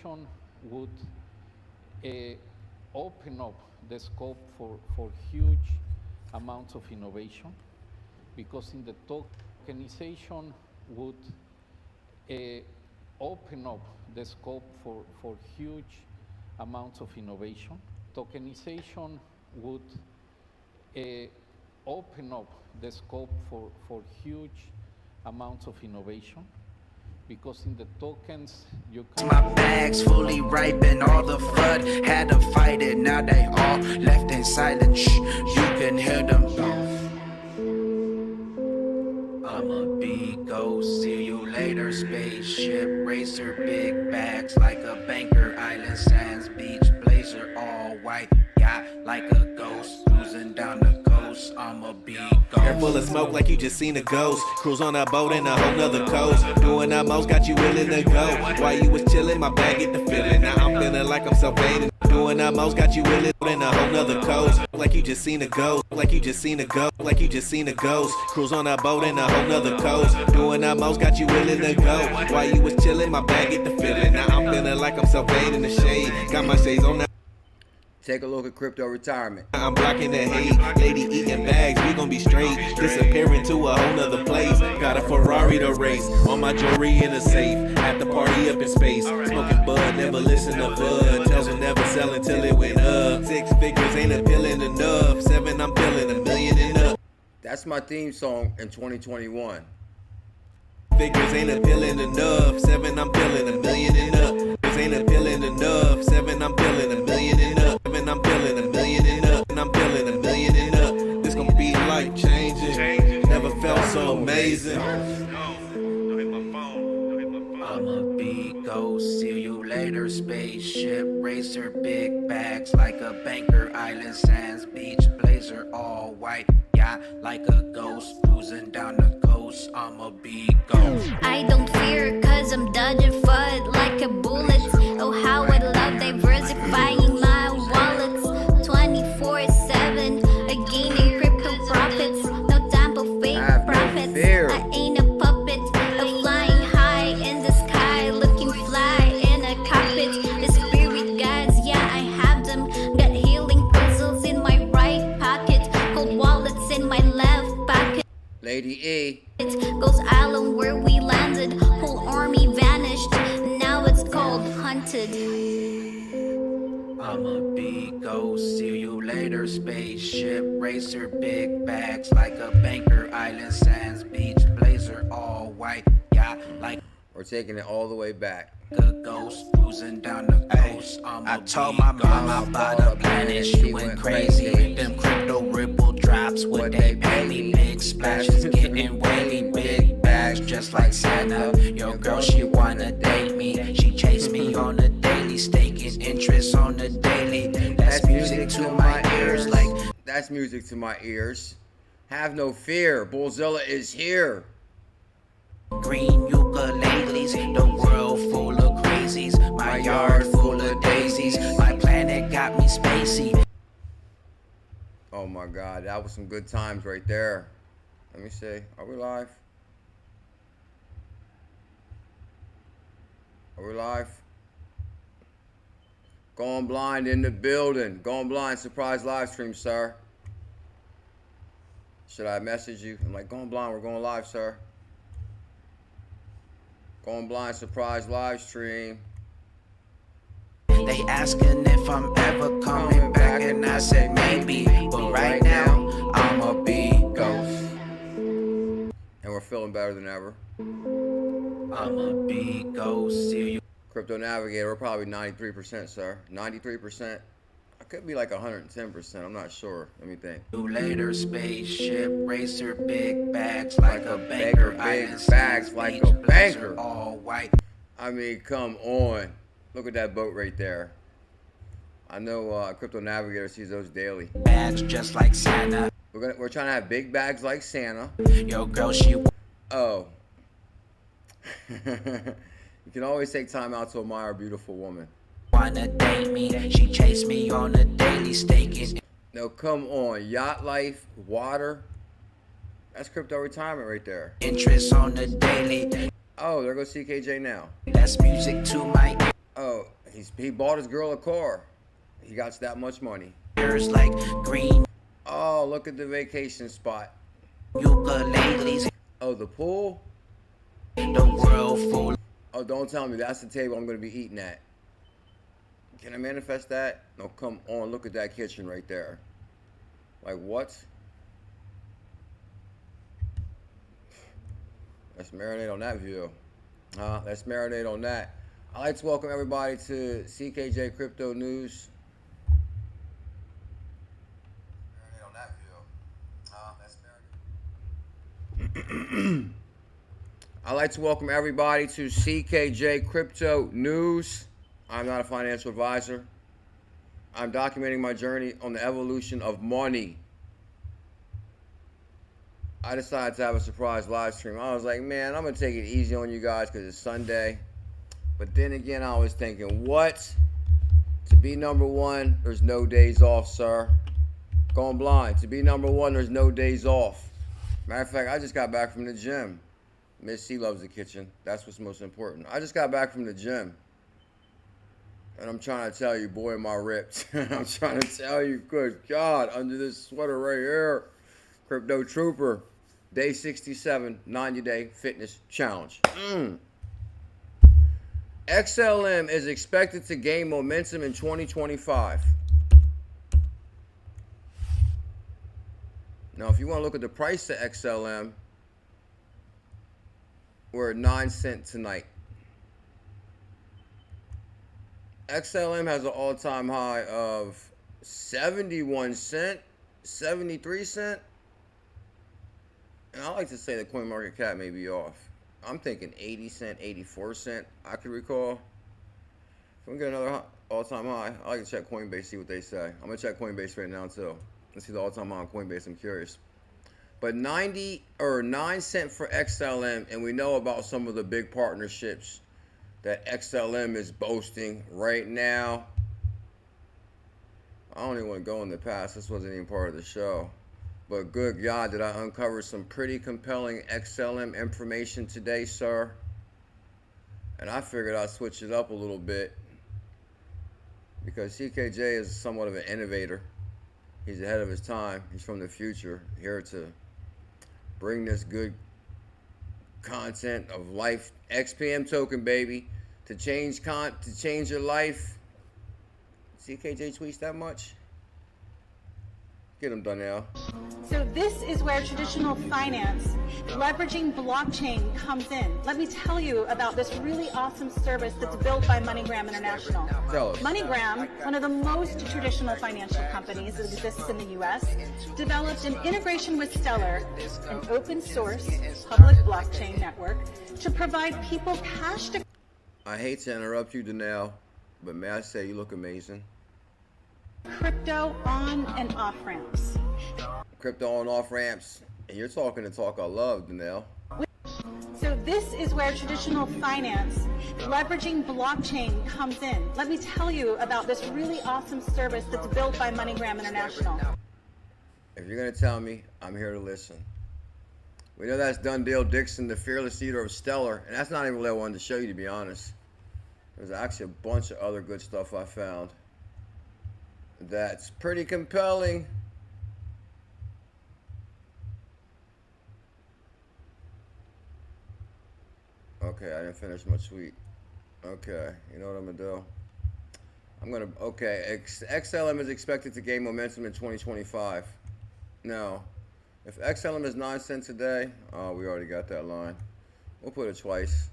tokenization would open up the scope for huge amounts of innovation, because in the tokenization would open up the scope for huge amounts of innovation. Tokenization would open up the scope for huge amounts of innovation, because in the tokens you can... My bags fully ripe and all the FUD had to fight it. Now they all left in silence. Shh, you can hear them. I'm a BACKO, see you later. Spaceship racer, big bags like a banker. Island sands, beach blazer, all white. Yacht like a ghost, cruising down the coast. I'm a BACKO. Air full of smoke like you just seen a ghost. Cruise on a boat in a whole nother coast. Doing our most, got you willing to go. While you was chilling, my bag get the feeling. Now I'm feeling like I'm self-aiding. Doing our most, got you willing in a whole nother coast. Like you just seen a ghost. Like you just seen a ghost. Like you just seen a ghost. Cruise on a boat in a whole nother coast. Doing our most, got you willing to go. While you was chilling, my bag get the feeling. Now I'm feeling like I'm self-aiding the shade. Got my shades on now. Take a look at crypto retirement. I'm blocking the hate, lady eating bags, we gon' be straight. Disappearing to a whole nother place. Got a Ferrari to race, all my jewelry in a safe. At the party up in space, smoking bud, never listen to bud. Tells will never sell until it went up. 6 figures ain't appealing enough. 7 I'm feeling, $1 million and up. That's my theme song in 2021. Figures ain't appealing enough. 7 I'm feeling, $1 million and up. Figures ain't appealing enough. 7 I'm feeling, $1 million and up. 7 I'm feeling, $1 million and up. And I'm feeling, $1 million and up. This gon' be life changing. Never felt so amazing. I'm a BACKO, see you later. Spaceship racer, big bags like a banker. Island sands, beach blazer, all white. Yacht like a ghost, cruising down the coast. I'm a BACKO. I don't fear, cause I'm dodging FUD like a bullet. Oh, how I love diversifying my wallets. 24/7, gaining crypto profits. No time for fake profits. I ain't a puppet, flying high in the sky, looking fly in a cockpit. The spirit guides, yeah, I have them. Got healing crystals in my right pocket, cold wallets in my left pocket. Lady E. It goes island where we landed, whole army vanished. Now it's called hunted. I'm a BACKO, see you later. Spaceship racer, big bags like a banker. Island sands, beach blazer, all white. Yacht like We're taking it all the way back. a ghost, cruising down the coast. I told my mama about the planet, she went crazy. Them crypto Ripple drops, would they pay me? Big splashes, getting wavy, big bags, just like Santa. Yo, girl, she wanna date me. She chased me on the daily, staking interest on the daily. That's music to my ears, like That's music to my ears. Have no fear, BuLLZiLLa is here. green ukuleles. The world full of crazies, my yard full of daisies. My planet got me spacey. Oh my God, that was some good times right there. Let me see, are we live? Are we live? Going blind in the building. Going blind surprise live stream, sir. Should I message you? I'm like, going blind, we're going live, sir. Going blind surprise live stream. They asking if I'm ever coming back, and I said maybe, but right now I'm a BACKO. And we're feeling better than ever. I'm a BACKO, see you. Crypto Navigator, we're probably 93%, sir. 93%. I could be like 110%. I'm not sure. Let me think. Later, spaceship racer, big bags like a banker. Big bags like a banker. All white. I mean, come on. Look at that boat right there. I know Crypto Navigator sees those daily. Bags just like Santa. We're trying to have big bags like Santa. Yo, girl, she. Oh. You can always take time out to admire a beautiful woman. Wanna date me? She chased me on a daily, staking. No, come on. Yacht life, water. That's crypto retirement right there. Interest on the daily. Oh, there goes CKJ now. That's music to my ear. Oh, He bought his girl a car. He got that much money. There's like green Oh, look at the vacation spot. ukuleles. Oh, the pool? The world full. Oh, don't tell me that's the table I'm going to be eating at. Can I manifest that? No, come on. Look at that kitchen right there. Like, what? Let's marinate on that view. Let's marinate on that. I'd like to welcome everybody to CKJ Crypto News. Marinate on that view. I'd like to welcome everybody to CKJ Crypto News. I'm not a financial advisor. I'm documenting my journey on the evolution of money. I decided to have a surprise live stream. I was like, man, I'm going to take it easy on you guys because it's Sunday. But then again, I was thinking, what? To be number one, there's no days off, sir. Going blind. To be number one, there's no days off. Matter of fact, I just got back from the gym. Miss C loves the kitchen. That's what's most important. I just got back from the gym. And I'm trying to tell you, boy, am I ripped. I'm trying to tell you, good God, under this sweater right here. Crypto Trooper, day 67, 90-day fitness challenge. XLM is expected to gain momentum in 2025. Now, if you want to look at the price of XLM, we're at 9 cents tonight. XLM has an all-time high of 71 cents, 73 cents. And I like to say the coin market cap may be off. I'm thinking 80 cent, 84 cent, I could recall. If we get another all-time high, I like to check Coinbase, see what they say. I'm going to check Coinbase right now, too. Let's see the all-time high on Coinbase. I'm curious. But 9 cents for XLM, and we know about some of the big partnerships that XLM is boasting right now. I don't even want to go in the past. This wasn't even part of the show. But good God, did I uncover some pretty compelling XLM information today, sir? And I figured I'd switch it up a little bit because CKJ is somewhat of an innovator. He's ahead of his time. He's from the future, here to bring this good content of life. XPM token, baby, to change your life. CKJ tweets that much? Get him done now. So this is where traditional finance, leveraging blockchain, comes in. Let me tell you about this really awesome service that's built by MoneyGram International. Tell us. MoneyGram, one of the most traditional financial companies that exists in the U.S., developed an integration with Stellar, an open source public blockchain network, to provide people cash to... I hate to interrupt you, Danelle, but may I say you look amazing. Crypto on and off ramps. Crypto on off ramps. And you're talking the talk I love, Danelle. So this is where traditional finance, leveraging blockchain, comes in. Let me tell you about this really awesome service that's built by MoneyGram International. If you're going to tell me, I'm here to listen. We know that's Dundale Dixon, the fearless leader of Stellar, and that's not even what I wanted to show you, to be honest. There's actually a bunch of other good stuff I found that's pretty compelling. Okay, I didn't finish my tweet. Okay, you know what I'm gonna do? XLM is expected to gain momentum in 2025. Now, if XLM is 9 cents a day, oh, we already got that line. We'll put it twice.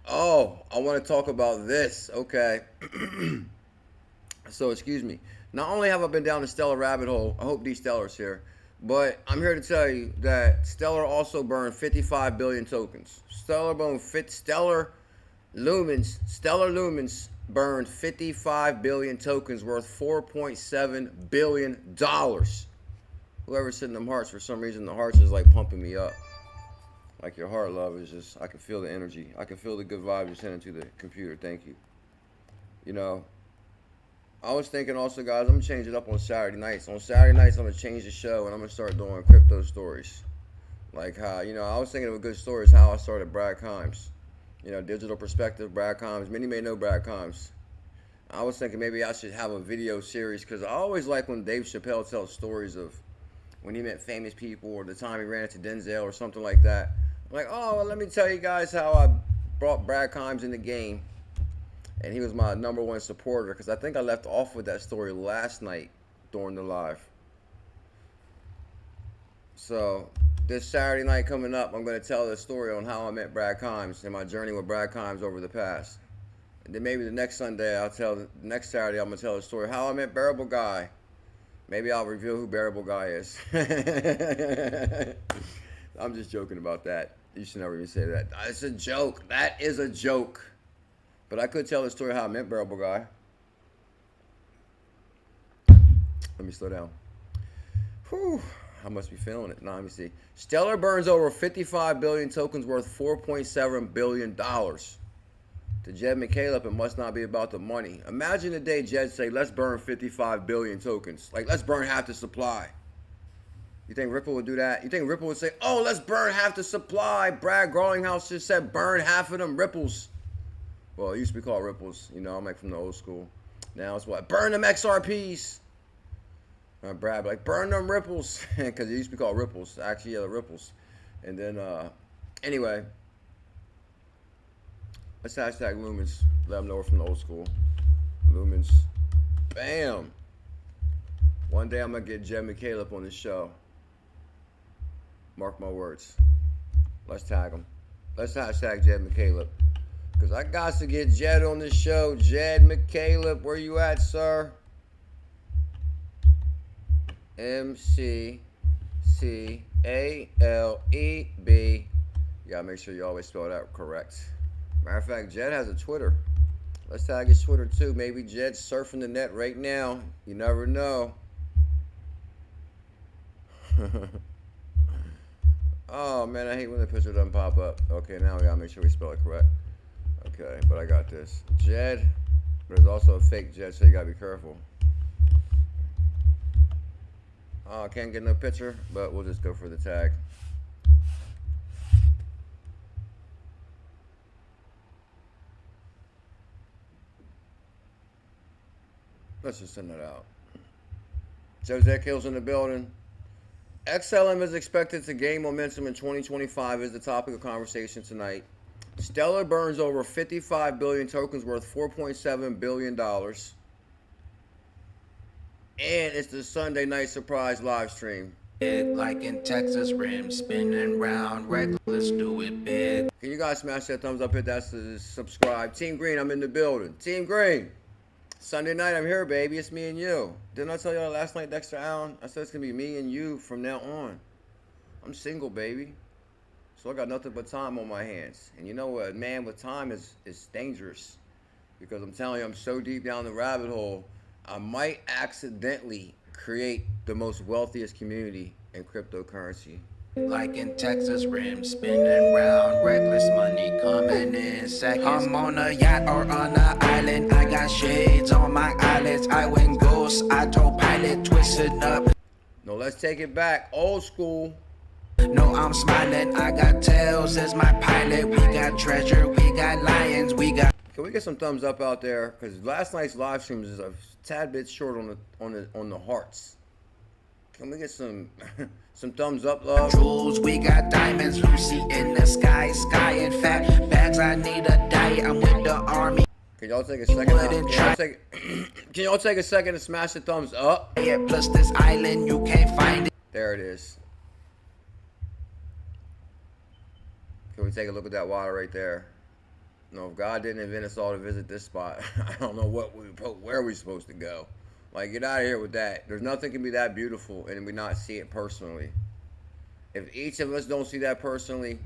Oh, I want to talk about this. Okay. So, excuse me. Not only have I been down the Stellar rabbit hole, I hope Stellar's here, but I'm here to tell you that Stellar also burned 55 billion tokens. Stellar Lumens burned 55 billion tokens worth $4.7 billion. Whoever's sitting them hearts, for some reason the hearts is like pumping me up. Like your heart, love, is just, I can feel the energy. I can feel the good vibes you're sending to the computer. Thank you. You know, I was thinking also, guys, I'm going to change it up on Saturday nights. On Saturday nights, I'm going to change the show, and I'm going to start doing crypto stories. Like how, you know, I was thinking of a good story is how I started Brad Kimes. You know, digital perspective, Brad Kimes. Many may know Brad Kimes. I was thinking maybe I should have a video series because I always like when Dave Chappelle tells stories of when he met famous people or the time he ran into Denzel or something like that. I'm like, oh, well, let me tell you guys how I brought Brad Kimes in the game. And he was my #1 supporter because I think I left off with that story last night during the live. So this Saturday night coming up, I'm going to tell the story on how I met Brad Kimes and my journey with Brad Kimes over the past. And then maybe the next Sunday, next Saturday, I'm going to tell the story how I met Bearable Guy. Maybe I'll reveal who Bearable Guy is. I'm just joking about that. You should never even say that. It's a joke. That is a joke. But I could tell the story how I met Bearable Guy. Let me slow down. Whew. I must be feeling it. Now, let me see. Stellar burns over 55 billion tokens worth $4.7 billion. To Jed McCaleb, it must not be about the money. Imagine the day Jed say, let's burn 55 billion tokens. Like, let's burn half the supply. You think Ripple would do that? You think Ripple would say, oh, let's burn half the supply? Brad Garlinghouse just said burn half of them Ripples. Well, it used to be called Ripples. You know, I'm like from the old school. Now it's what? Burn them XRPs. Brad like, burn them Ripples. Because it used to be called Ripples. Actually, yeah, the Ripples. And then, anyway. Let's hashtag Lumens. Let them know we're from the old school. Lumens. Bam. One day I'm going to get Jed McCaleb on this show. Mark my words. Let's tag him. Let's hashtag Jed McCaleb. Because I got to get Jed on this show. Jed McCaleb, where you at, sir? MCCALEB. You got to make sure you always spell that correct. Matter of fact, Jed has a Twitter. Let's tag his Twitter too. Maybe Jed's surfing the net right now. You never know. Oh man, I hate when the picture doesn't pop up. Okay, now we gotta make sure we spell it correct. Okay, but I got this. Jed. There's also a fake Jed, so you gotta be careful. Oh, I can't get no picture, but we'll just go for the tag. Let's just send that out. Jose Kills in the building. XLM is expected to gain momentum in 2025 is the topic of conversation tonight. Stellar burns over 55 billion tokens worth $4.7 billion. And it's the Sunday night surprise live stream. Big like in Texas, rim spinning round, reckless, do it big. Can you guys smash that thumbs up, hit that subscribe. Team Green, I'm in the building. Team Green. Sunday night, I'm here, baby. It's me and you. Didn't I tell y'all last night, Dexter Allen? I said it's going to be me and you from now on. I'm single, baby. So I got nothing but time on my hands. And you know what? A man with time is dangerous. Because I'm telling you, I'm so deep down the rabbit hole, I might accidentally create the most wealthiest community in cryptocurrency. Like in Texas, rim spinning round, reckless money coming in seconds. I'm on a yacht or on an island. I got shades on my eyelids. I went ghost, autopilot, twisted up. No, let's take it back. Old school. No, I'm smiling. I got tails as my pilot. We got treasure, we got lions, we got. Can we get some thumbs up out there? Because last night's live stream is a tad bit short on the hearts. Can we get some some thumbs up, love? Jewels, we got diamonds, Lucy in the sky, sky in fat bags. I need a diet. I'm with the army. Can y'all take a second? Can y'all take a second to smash the thumbs up? Yeah, plus this island, you can't find it. There it is. Can we take a look at that water right there? No, if God didn't invent us all to visit this spot, I don't know where we're supposed to go. Like, get out of here with that. There's nothing can be that beautiful and we not see it personally. If each of us don't see that personally,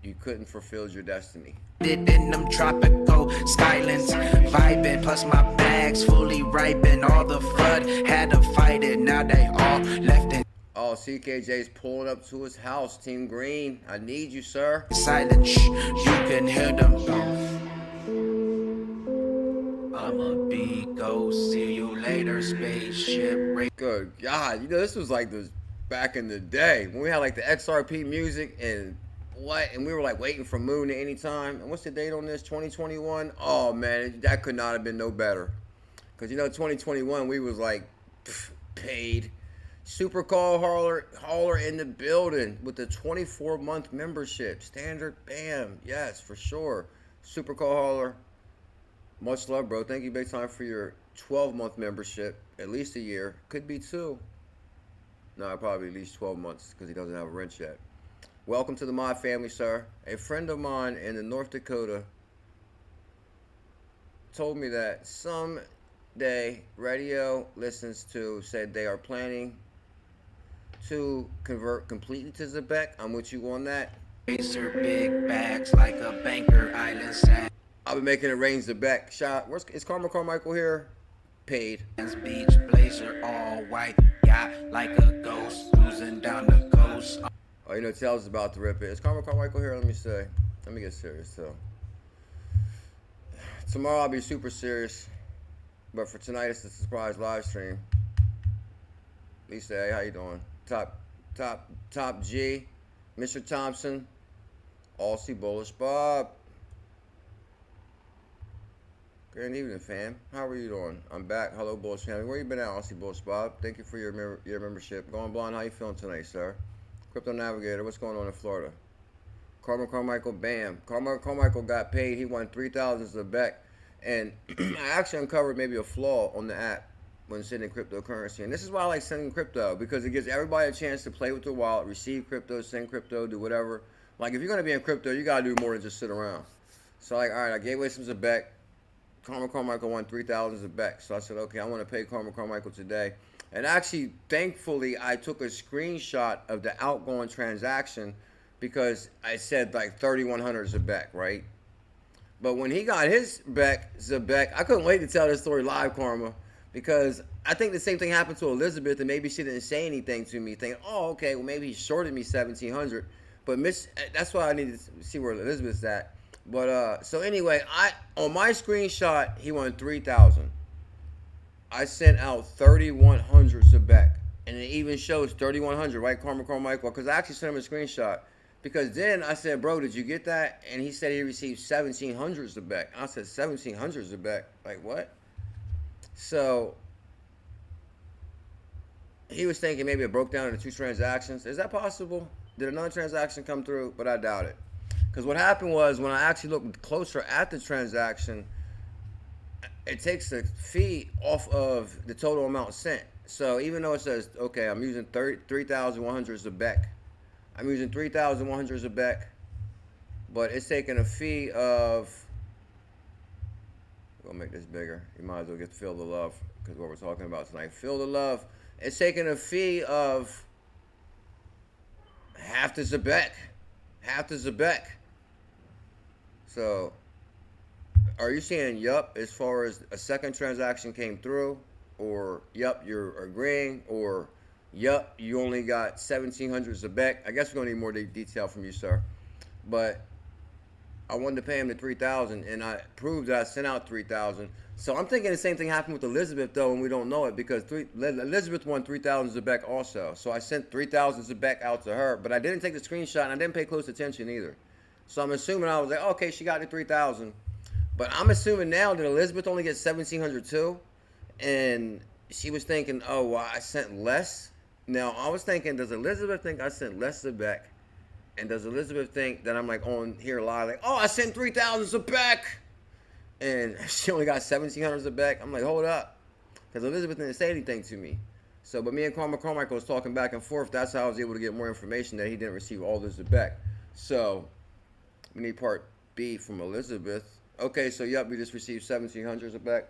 you couldn't fulfill your destiny. In them tropical skylands, vibing, plus my bags fully ripen. All the FUD had to fight it, now they all left in. Oh, CKJ's pulling up to his house. Team Green, I need you, sir. Silent, shh, you can hear them. I'm a BACKO, see you later, spaceship. Good God, you know, this was like this back in the day when we had like the XRP music and we were like waiting for Moon at any time. And what's the date on this? 2021? Oh man, that could not have been no better. Because, you know, 2021, we was like, paid. Super call hauler in the building with the 24-month membership. Standard, bam. Yes, for sure. Super call hauler. Much love, bro. Thank you big time for your 12-month membership. At least a year. Could be 2. No, probably at least 12 months because he doesn't have a wrench yet. Welcome to the mod family, sir. A friend of mine in the North Dakota told me that someday radio listens to said they are planning to convert completely to 𝕝𝕝. I'm with you on that. Racer big bags like a banker island sand. I've been making it rain 𝕝𝕝. Shot. Is Karma Carmichael here? Paid. Beach blazer all white, yeah, like a ghost cruising down the coast. Oh, you know, tell us about the rip it. Is Karma Carmichael here? Let me get serious. So tomorrow I'll be super serious, but for tonight it's a surprise live stream. Lisa, hey, how you doing? Top G, Mr. Thompson, Aussie Bullish Bob. Good evening, fam. How are you doing? I'm back. Hello, Bullish family. Where you been at, Aussie Bullish Bob? Thank you for your membership. Going blind, how you feeling tonight, sir? Crypto Navigator, what's going on in Florida? Karma Carmichael, bam. Karma Carmichael got paid. He won 3,000 𝕝𝕝. And I actually uncovered maybe a flaw on the app when sending cryptocurrency. And this is why I like sending crypto, because it gives everybody a chance to play with the wallet, receive crypto, send crypto, do whatever. Like, if you're going to be in crypto, you got to do more than just sit around. So, like, all right, I gave away some 𝕝𝕝. Karma Carmichael won 3,000 𝕝𝕝. So I said, okay, I want to pay Karma Carmichael today. And actually, thankfully, I took a screenshot of the outgoing transaction because I said like 3,100 𝕝𝕝, right? But when he got his 𝕝𝕝, I couldn't wait to tell this story live, Karma, because I think the same thing happened to Elizabeth, and maybe she didn't say anything to me, thinking, oh, okay, well, maybe he shorted me 1,700. But that's why I need to see where Elizabeth's at. But so anyway, on my screenshot, he won 3,000. I sent out 3,100 𝕝𝕝, and it even shows 3,100, right, Karma Carmichael? Because I actually sent him a screenshot. Because then I said, bro, did you get that? And he said he received 1,700 𝕝𝕝. I said, 1,700 𝕝𝕝? Like, what? So he was thinking maybe it broke down into 2 transactions. Is that possible? Did another transaction come through? But I doubt it. Because what happened was, when I actually looked closer at the transaction, it takes the fee off of the total amount sent. So even though it says, okay, I'm using 3,100 𝕝𝕝, I'm using 3,100 𝕝𝕝, but it's taking a fee of, we'll make this bigger. You might as well get Feel the Love, because what we're talking about tonight. Feel the Love. It's taking a fee of half the 𝕝𝕝. Half the 𝕝𝕝. So, are you saying yup as far as a second transaction came through? Or yup, you're agreeing? Or yup, you only got 1,700 𝕝𝕝? I guess we're going to need more detail from you, sir. But I wanted to pay him the 3,000, and I proved that I sent out 3,000. So I'm thinking the same thing happened with Elizabeth, though, and we don't know it, because Elizabeth won 3,000 𝕝𝕝 also. So I sent 3,000 𝕝𝕝 out to her, but I didn't take the screenshot, and I didn't pay close attention either. So I'm assuming I was like, okay, she got the 3,000. But I'm assuming now that Elizabeth only gets 1,700 too, and she was thinking, oh, well, I sent less. Now, I was thinking, does Elizabeth think I sent less 𝕝𝕝? And does Elizabeth think that I'm like on here live, like, oh, I sent 3,000 𝕝𝕝, and she only got 1,700 𝕝𝕝? I'm like, hold up, because Elizabeth didn't say anything to me. So, but me and Karma Carmichael was talking back and forth. That's how I was able to get more information that he didn't receive all this 𝕝𝕝. So, we need part B from Elizabeth. Okay, so yup, we just received 1,700 𝕝𝕝.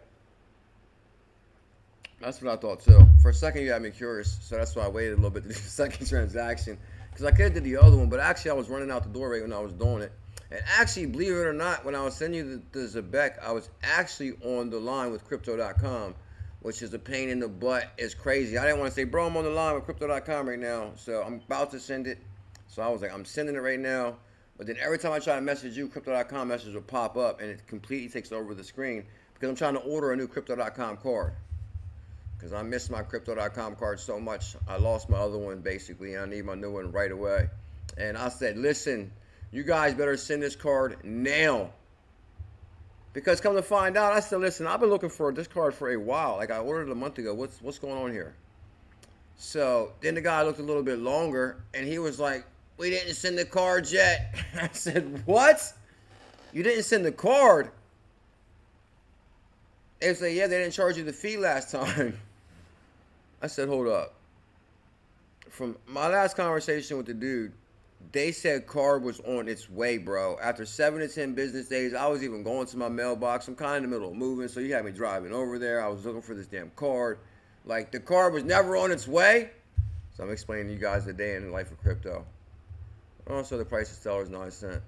That's what I thought too. For a second, you got me curious, so that's why I waited a little bit to do the second transaction. Because I could have did the other one, but actually I was running out the door right when I was doing it. And actually, believe it or not, when I was sending you the 𝕝𝕝, I was actually on the line with Crypto.com, which is a pain in the butt. It's crazy. I didn't want to say, bro, I'm on the line with Crypto.com right now, so I'm about to send it. So I was like, I'm sending it right now. But then every time I try to message you, Crypto.com message will pop up, and it completely takes over the screen because I'm trying to order a new Crypto.com card. Because I miss my Crypto.com card so much. I lost my other one, basically, and I need my new one right away. And I said, listen, you guys better send this card now. Because come to find out, I said, listen, I've been looking for this card for a while. Like I ordered it a month ago. What's going on here? So then the guy looked a little bit longer, and he was like, we didn't send the card yet. I said, what? You didn't send the card? They said, yeah, they didn't charge you the fee last time. I said, hold up. From my last conversation with the dude, they said card was on its way, bro. After 7 to 10 business days, I was even going to my mailbox. I'm kind of in the middle of moving, so you had me driving over there. I was looking for this damn card. Like, the card was never on its way. So I'm explaining to you guys the day in the life of crypto. Also, the price of stellar is 9 cents.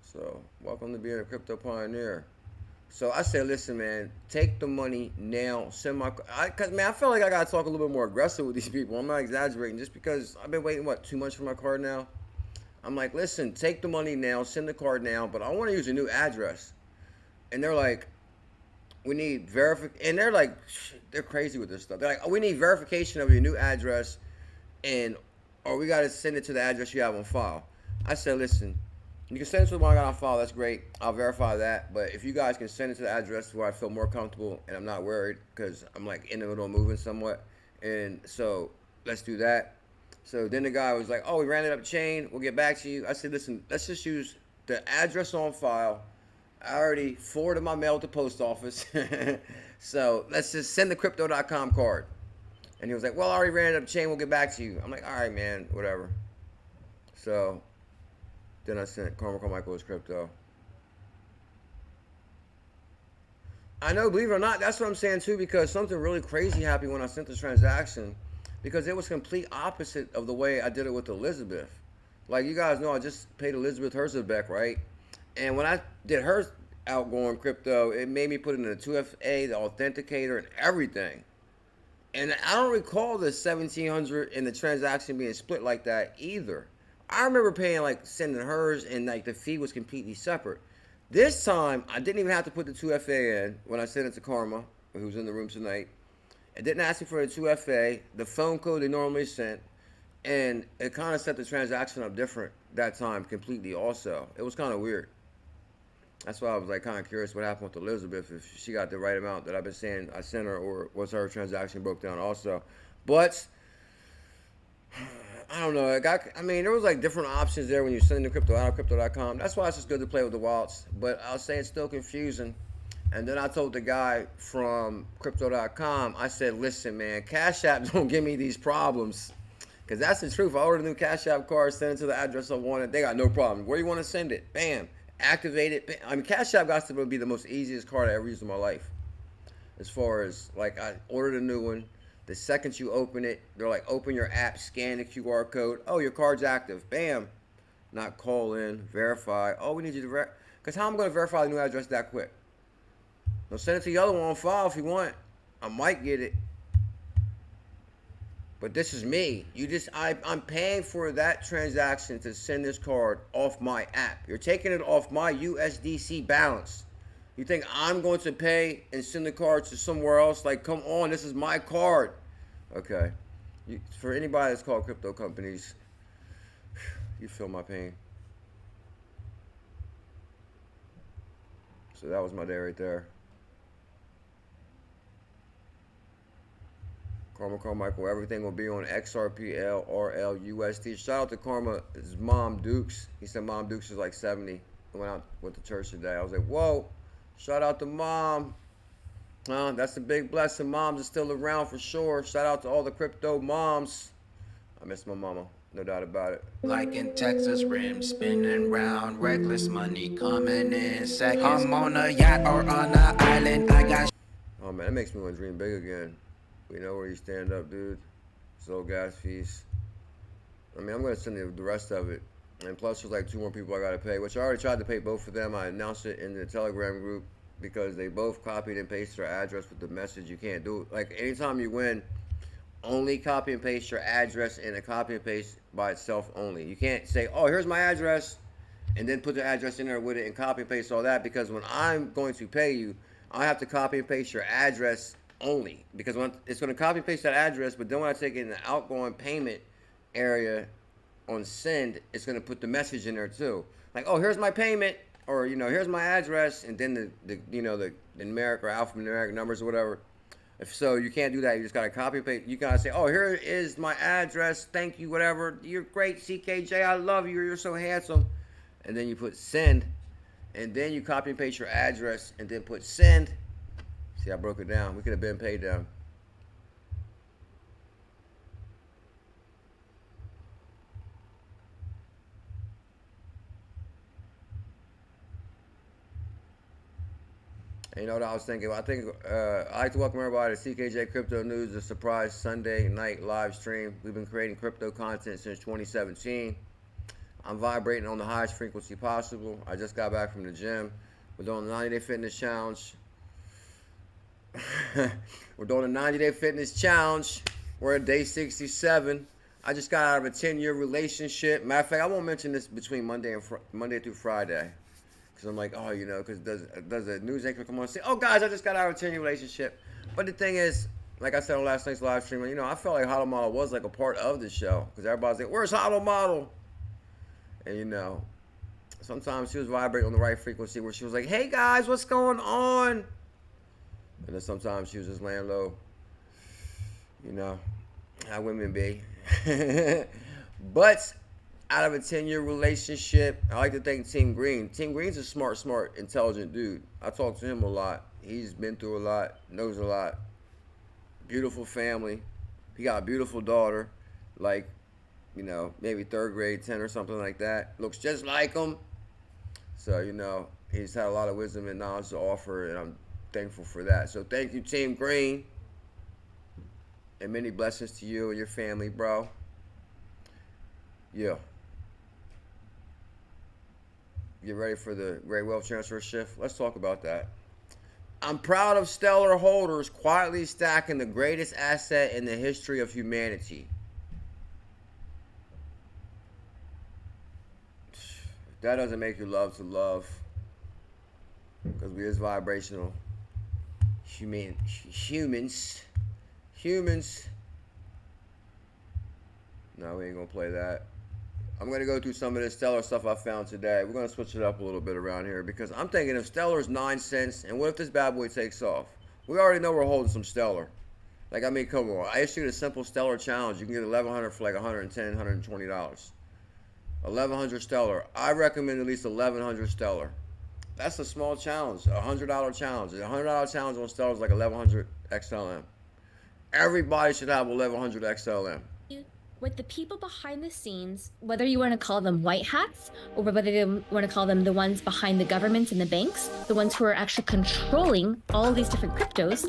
So, welcome to being a crypto pioneer. So I said, listen, man, take the money now. Send my, cause man, I feel like I gotta talk a little bit more aggressive with these people. I'm not exaggerating, just because I've been waiting, what, 2 months for my card now? I'm like, listen, take the money now, send the card now, but I want to use a new address. And they're like, we need verification. And they're like, they're crazy with this stuff. They're like, oh, we need verification of your new address, and or we gotta send it to the address you have on file. I said, listen, you can send it to the one I got on file, that's great. I'll verify that. But if you guys can send it to the address where I feel more comfortable and I'm not worried, because I'm like in the middle of moving somewhat. And so let's do that. So then the guy was like, oh, we ran it up chain. We'll get back to you. I said, listen, let's just use the address on file. I already forwarded my mail to the post office. So let's just send the crypto.com card. And he was like, well, I already ran it up chain. We'll get back to you. I'm like, all right, man, whatever. So then I sent Carmichael's crypto. I know, believe it or not, that's what I'm saying too, because something really crazy happened when I sent this transaction, because it was complete opposite of the way I did it with Elizabeth. Like, you guys know, I just paid Elizabeth hers back, right? And when I did her outgoing crypto, it made me put in the 2FA, the authenticator, and everything. And I don't recall the 1,700 and the transaction being split like that either. I remember paying, like, sending hers, and like the fee was completely separate. This time, I didn't even have to put the 2FA in when I sent it to Karma, who's in the room tonight. It didn't ask me for the 2FA, the phone code they normally sent, and it kind of set the transaction up different that time completely also. It was kind of weird. That's why I was like kind of curious what happened with Elizabeth, if she got the right amount that I've been saying I sent her, or was her transaction broke down also. But I don't know. I mean, there was like different options there when you send the crypto out of crypto.com. That's why it's just good to play with the wallets. But I'll say it's still confusing. And then I told the guy from crypto.com, I said, listen, man, Cash App don't give me these problems. Because that's the truth. I ordered a new Cash App card, send it to the address I wanted. They got no problem. Where you want to send it? Bam. Activate it. Bam. I mean, Cash App got to be the most easiest card I ever used in my life. As far as, like, I ordered a new one. The second you open it, they're like, open your app, scan the QR code. Oh, your card's active. Bam. Not call in, verify. Oh, we need you to verify. Because how am I going to verify the new address that quick? No, send it to the other one on file if you want. I might get it. But this is me. I'm paying for that transaction to send this card off my app. You're taking it off my USDC balance. You think I'm going to pay and send the card to somewhere else? Like, come on, this is my card. Okay. For anybody that's called crypto companies, you feel my pain. So that was my day right there. Carmichael, everything will be on XRPL, RL, USD. Shout out to Karma's mom, Dukes. He said Mom Dukes is like 70. I went out with the church today. I was like, whoa. Shout out to Mom. That's a big blessing. Moms are still around for sure. Shout out to all the crypto moms. I miss my mama. No doubt about it. Like in Texas, rim spinning round, reckless money coming in seconds. I'm on a yacht or on an island. I got. Oh man, that makes me want to dream big again. We know where you stand up, dude. So gas fees. I mean, I'm gonna send you the rest of it. And plus, there's like 2 more people I gotta pay, which I already tried to pay both of them. I announced it in the Telegram group because they both copied and pasted their address with the message. You can't do it. Like, anytime you win, only copy and paste your address and a copy and paste by itself only. You can't say, oh, here's my address, and then put the address in there with it and copy and paste all that, because when I'm going to pay you, I have to copy and paste your address only, because when it's going to copy and paste that address, but then when I take it in the outgoing payment area on send, it's going to put the message in there too. Like, oh, here's my payment, or here's my address, and then the numeric or alphanumeric numbers or whatever. If so, you can't do that. You just gotta copy and paste. You gotta say, oh, here is my address. Thank you, whatever. You're great, CKJ. I love you. You're so handsome. And then you put send, and then you copy and paste your address, and then put send. See, I broke it down. We could have been paid down. And you know what I was thinking? I think I'd like to welcome everybody to CKJ Crypto News, the surprise Sunday night live stream. We've been creating crypto content since 2017. I'm vibrating on the highest frequency possible. I just got back from the gym. We're doing the 90-day fitness challenge. We're doing a 90-day fitness challenge. We're at day 67. I just got out of a 10-year relationship. Matter of fact, I won't mention this between Monday through Friday. Because I'm like, oh, because does a news anchor come on and say, oh, guys, I just got out of a 10-year relationship. But the thing is, like I said on last night's live stream, I felt like 𝕤𝕤𝕟𝕤 was like a part of the show. Because everybody's like, where's 𝕤𝕤𝕟𝕤? And, sometimes she was vibrating on the right frequency where she was like, hey, guys, what's going on? And then sometimes she was just laying low. How women be. But out of a 10-year relationship, I like to thank Team Green. Team Green's a smart, intelligent dude. I talk to him a lot. He's been through a lot, knows a lot. Beautiful family. He got a beautiful daughter, like, maybe 3rd grade, 10 or something like that. Looks just like him. So, he's had a lot of wisdom and knowledge to offer, and I'm thankful for that. So thank you, Team Green. And many blessings to you and your family, bro. Yeah. Get ready for the great wealth transfer shift. Let's talk about that. I'm proud of Stellar holders quietly stacking the greatest asset in the history of humanity. If that doesn't make you love to love, because we is vibrational humans. No, we ain't gonna play that. I'm gonna go through some of this Stellar stuff I found today. We're gonna switch it up a little bit around here because I'm thinking if Stellar's 9 cents, and what if this bad boy takes off? We already know we're holding some Stellar. Like, I mean, come on. I issued a simple Stellar challenge. You can get 1,100 for like $110, $120. 1,100 Stellar. I recommend at least 1,100 Stellar. That's a small challenge, a $100 challenge. A $100 challenge on Stellar is like 1,100 XLM. Everybody should have 1,100 XLM. With the people behind the scenes, whether you want to call them white hats or whether you want to call them the ones behind the governments and the banks, the ones who are actually controlling all these different cryptos,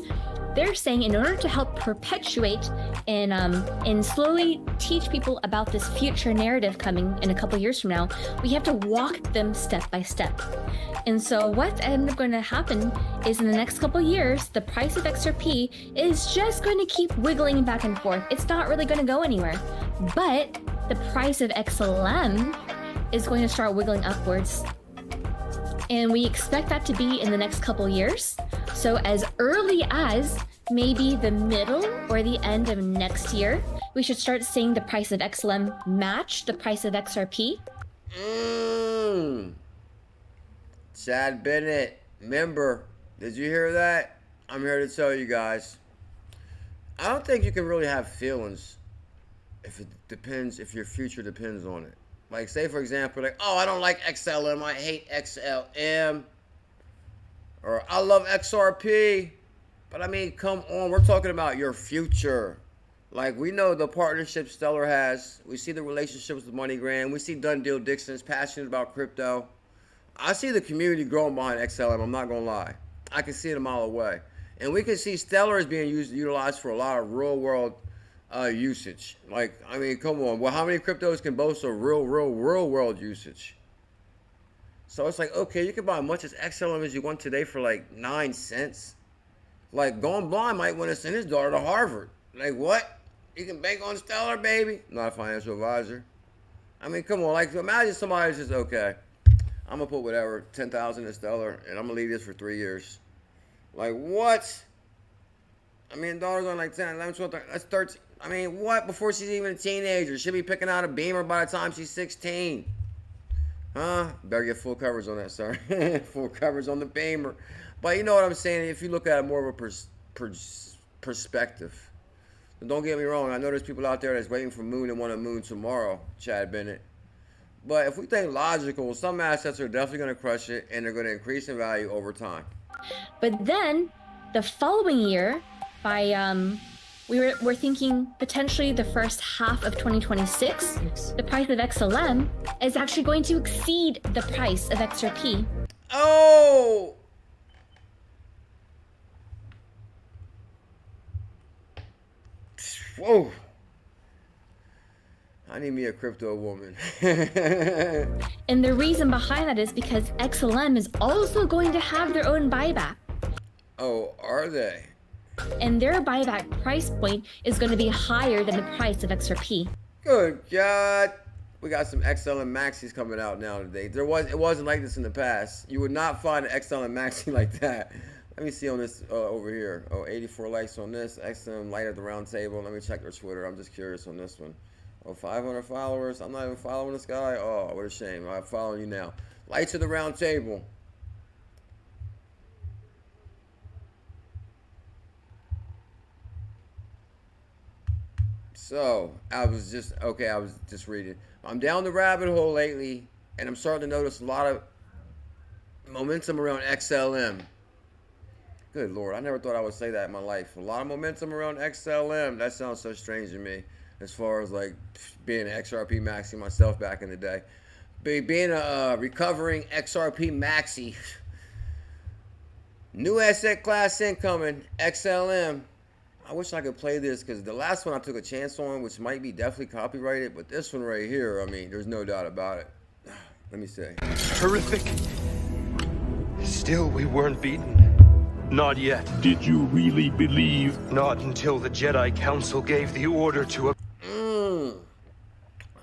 they're saying in order to help perpetuate and slowly teach people about this future narrative coming in a couple years from now, we have to walk them step by step. And so what ended up going to happen is in the next couple years, the price of XRP is just going to keep wiggling back and forth. It's not really going to go anywhere. But the price of XLM is going to start wiggling upwards. And we expect that to be in the next couple years. So as early as maybe the middle or the end of next year, we should start seeing the price of XLM match the price of XRP. Chad Bennett, member, did you hear that? I'm here to tell you guys. I don't think you can really have feelings if your future depends on it. Like, say for example, like, oh, I don't like XLM, I hate XLM. Or I love XRP. But I mean, come on, we're talking about your future. Like, we know the partnership Stellar has. We see the relationships with MoneyGram. We see Done Deal Dixon's passionate about crypto. I see the community growing behind XLM, I'm not going to lie. I can see it a mile away. And we can see Stellar is being utilized for a lot of real world usage. Like, I mean, come on. Well, how many cryptos can boast of real world usage? So it's like, okay, you can buy as much as XLM as you want today for like 9 cents. Like, Going Blind might want to send his daughter to Harvard. Like, what? You can bank on Stellar, baby? Not a financial advisor. I mean, come on. Like, imagine somebody's just, okay, I'm going to put whatever, 10,000 in Stellar, and I'm going to leave this for 3 years. Like, what? I mean, daughter's on like 10, 11, 12, 13, that's 13. I mean, what? Before she's even a teenager. She'll be picking out a Beamer by the time she's 16. Better get full coverage on that, sorry. Full coverage on the 𝕝𝕚𝕟. But you know what I'm saying? If you look at it more of a perspective. And don't get me wrong, I know there's people out there that's waiting for moon and want a moon tomorrow, Chad Bennett. But if we think logical, some assets are definitely going to crush it and they're going to increase in value over time. But then the following year, by we're thinking potentially the first half of 2026, the price of XLM is actually going to exceed the price of XRP. Oh! Whoa! I need me a crypto woman. And the reason behind that is because XLM is also going to have their own buyback. Oh, are they? And their buyback price point is going to be higher than the price of XRP. Good God. We got some XLM maxis coming out now today. It wasn't like this in the past. You would not find an XLM maxi like that. Let me see on this over here. Oh, 84 likes on this. XLM light at the round table. Let me check their Twitter. I'm just curious on this one. Oh, 500 followers. I'm not even following this guy. Oh, what a shame. I'm following you now. Lights at the round table. So, I was just reading. I'm down the rabbit hole lately, and I'm starting to notice a lot of momentum around XLM. Good Lord, I never thought I would say that in my life. A lot of momentum around XLM. That sounds so strange to me, as far as like being an XRP maxi myself back in the day. Being a recovering XRP maxi. New asset class incoming, XLM. I wish I could play this because the last one I took a chance on, which might be definitely copyrighted, but this one right here, I mean, there's no doubt about it. Let me see. Horrific. Still, we weren't beaten. Not yet. Did you really believe? Not until the Jedi Council gave the order to...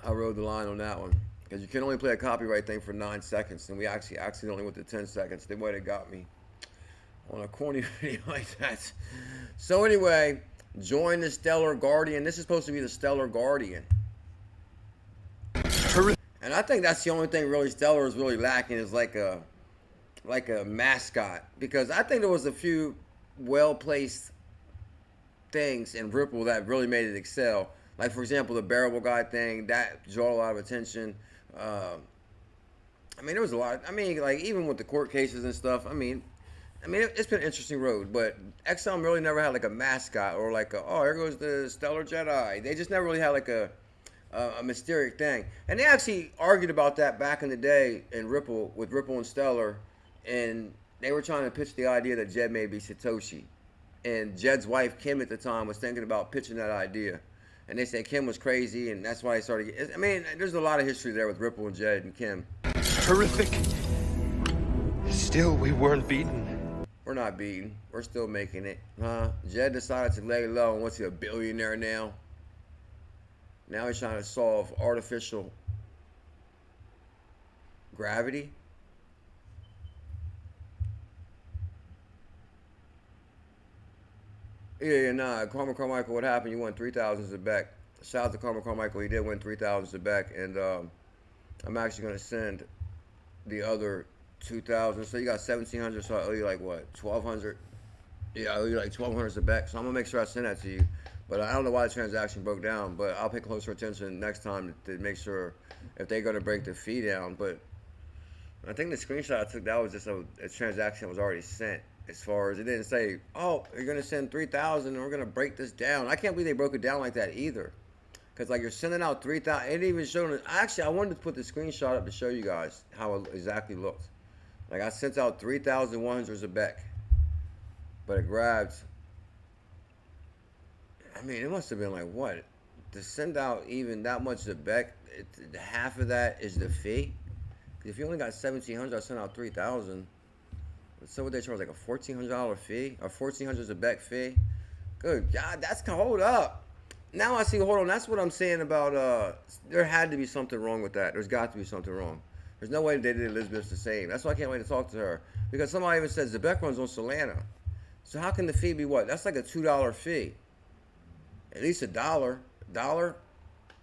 I rode the line on that one. Because you can only play a copyright thing for 9 seconds, and we actually accidentally went to 10 seconds. They might have got me on a corny video like that. So anyway, join the Stellar Guardian. This is supposed to be the Stellar Guardian. And I think that's the only thing really Stellar is really lacking is like a mascot. Because I think there was a few well-placed things in Ripple that really made it excel. Like, for example, the bearable guy thing, that drew a lot of attention. I mean, there was a lot. I mean, like, even with the court cases and stuff, I mean, it's been an interesting road, but XLM really never had like a mascot or like a, oh, here goes the Stellar Jedi. They just never really had like a mysterious thing. And they actually argued about that back in the day in Ripple, with Ripple and Stellar, and they were trying to pitch the idea that Jed may be Satoshi. And Jed's wife, Kim, at the time was thinking about pitching that idea. And they said Kim was crazy, and that's why they started. I mean, there's a lot of history there with Ripple and Jed and Kim. Horrific. Still, we weren't beaten. We're not beaten. We're still making it. Jed decided to lay low, and what's he, a billionaire now? Now he's trying to solve artificial gravity. Yeah, nah. Carmen Carmichael, what happened? You won 3,000 as a back. Shout out to Carmen Carmichael. He did win 3,000 as a back, and I'm actually going to send the other 2,000. So you got 1,700. So I owe you like what, 1,200? Yeah, I owe you like 1,200 as a back. So I'm gonna make sure I send that to you. But I don't know why the transaction broke down. But I'll pay closer attention next time to make sure if they're gonna break the fee down. But I think the screenshot I took, that was just a transaction that was already sent. As far as it didn't say, oh, you're gonna send 3,000 and we're gonna break this down. I can't believe they broke it down like that either. Cause like you're sending out 3,000. It didn't even show. Actually, I wanted to put the screenshot up to show you guys how it exactly looked. Like I sent out 3,100 as a back, but it grabbed. I mean, it must have been like what? To send out even that much as a back, half of that is the fee. If you only got 1,700, I sent out 3,000. So what they charge, like a $1,400 fee, or 1,400 is a back fee? Good God, that's hold up. Now I see. Hold on, that's what I'm saying about. There had to be something wrong with that. There's got to be something wrong. There's no way they did Elizabeth the same. That's why I can't wait to talk to her. Because somebody even says the back runs on Solana. So how can the fee be what? That's like a $2 fee. At least $1. $1?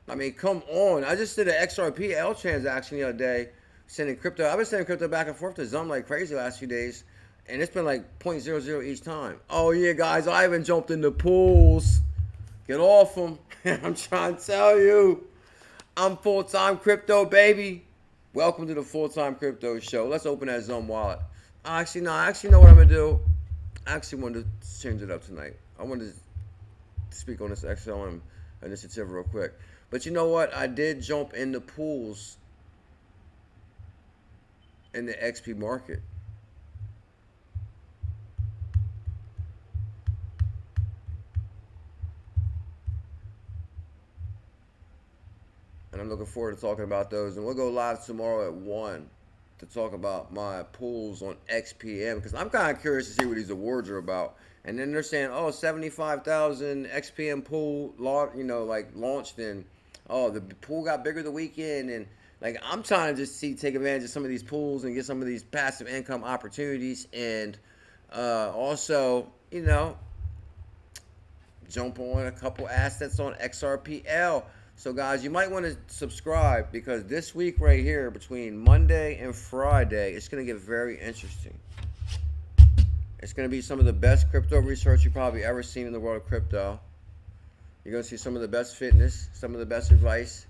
I mean, come on. I just did an XRPL transaction the other day sending crypto. I've been sending crypto back and forth to Zum like crazy the last few days, and it's been like 0.00 each time. Oh yeah, guys, I even jumped in the pools. Get off them. I'm trying to tell you, I'm full-time crypto, baby. Welcome to the full-time crypto show. Let's open that Zum wallet. I actually know what I'm gonna do. I actually wanted to change it up tonight. I wanted to speak on this XLM initiative real quick. But you know what? I did jump in the pools in the XP market. And I'm looking forward to talking about those. And we'll go live tomorrow at 1 to talk about my pools on XPM, because I'm kind of curious to see what these awards are about. And then they're saying, oh, 75,000 XPM pool, like launched, and oh, the pool got bigger the weekend. And like, I'm trying to just take advantage of some of these pools and get some of these passive income opportunities, and also, jump on a couple assets on XRPL. So guys, you might want to subscribe, because this week right here, between Monday and Friday, it's going to get very interesting. It's going to be some of the best crypto research you've probably ever seen in the world of crypto. You're going to see some of the best fitness, some of the best advice,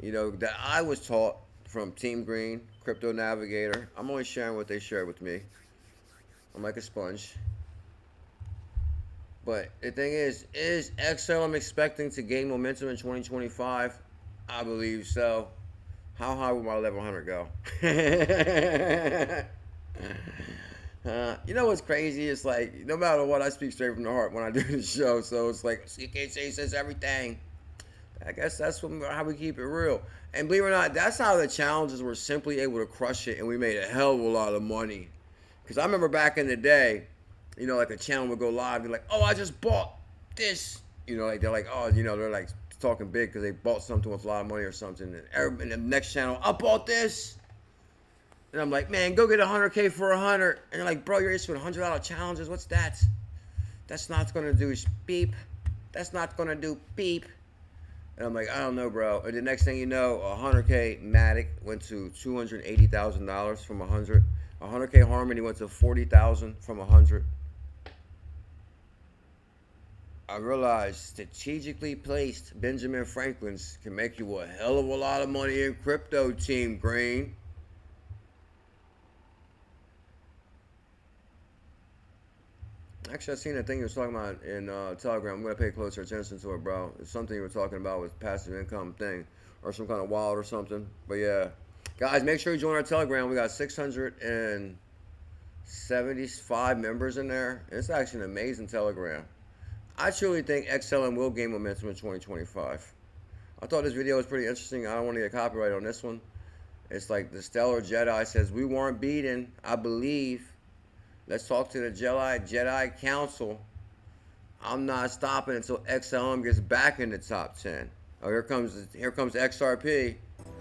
that I was taught from Team Green, Crypto Navigator. I'm only sharing what they shared with me. I'm like a sponge. But the thing is XLM expecting to gain momentum in 2025? I believe so. How high will my level 100 go? You know what's crazy? It's like, no matter what, I speak straight from the heart when I do the show. So it's like, CKC says everything. I guess that's how we keep it real. And believe it or not, that's how the challenges were simply able to crush it, and we made a hell of a lot of money. Because I remember back in the day, like a channel would go live, they're like, oh, I just bought this. Like they're like, oh, they're like talking big because they bought something with a lot of money or something. And the next channel, I bought this. And I'm like, man, go get 100K for 100. And they're like, bro, you're issuing $100 challenges. What's that? That's not going to do beep. That's not going to do beep. And I'm like, I don't know, bro. And the next thing you know, 100K Matic went to $280,000 from 100. 100K Harmony went to 40,000 from 100. I realized strategically placed Benjamin Franklin's can make you a hell of a lot of money in crypto, Team Green. Actually, I seen that thing you were talking about in Telegram. I'm going to pay closer attention to it, bro. It's something you were talking about with passive income thing or some kind of wallet or something. But yeah. Guys, make sure you join our Telegram. We got 675 members in there. It's actually an amazing Telegram. I truly think XLM will gain momentum in 2025. I thought this video was pretty interesting. I don't want to get copyright on this one. It's like the Stellar Jedi says, we weren't beaten, I believe. Let's talk to the Jedi Council. I'm not stopping until XLM gets back in the top 10. Oh, here comes XRP.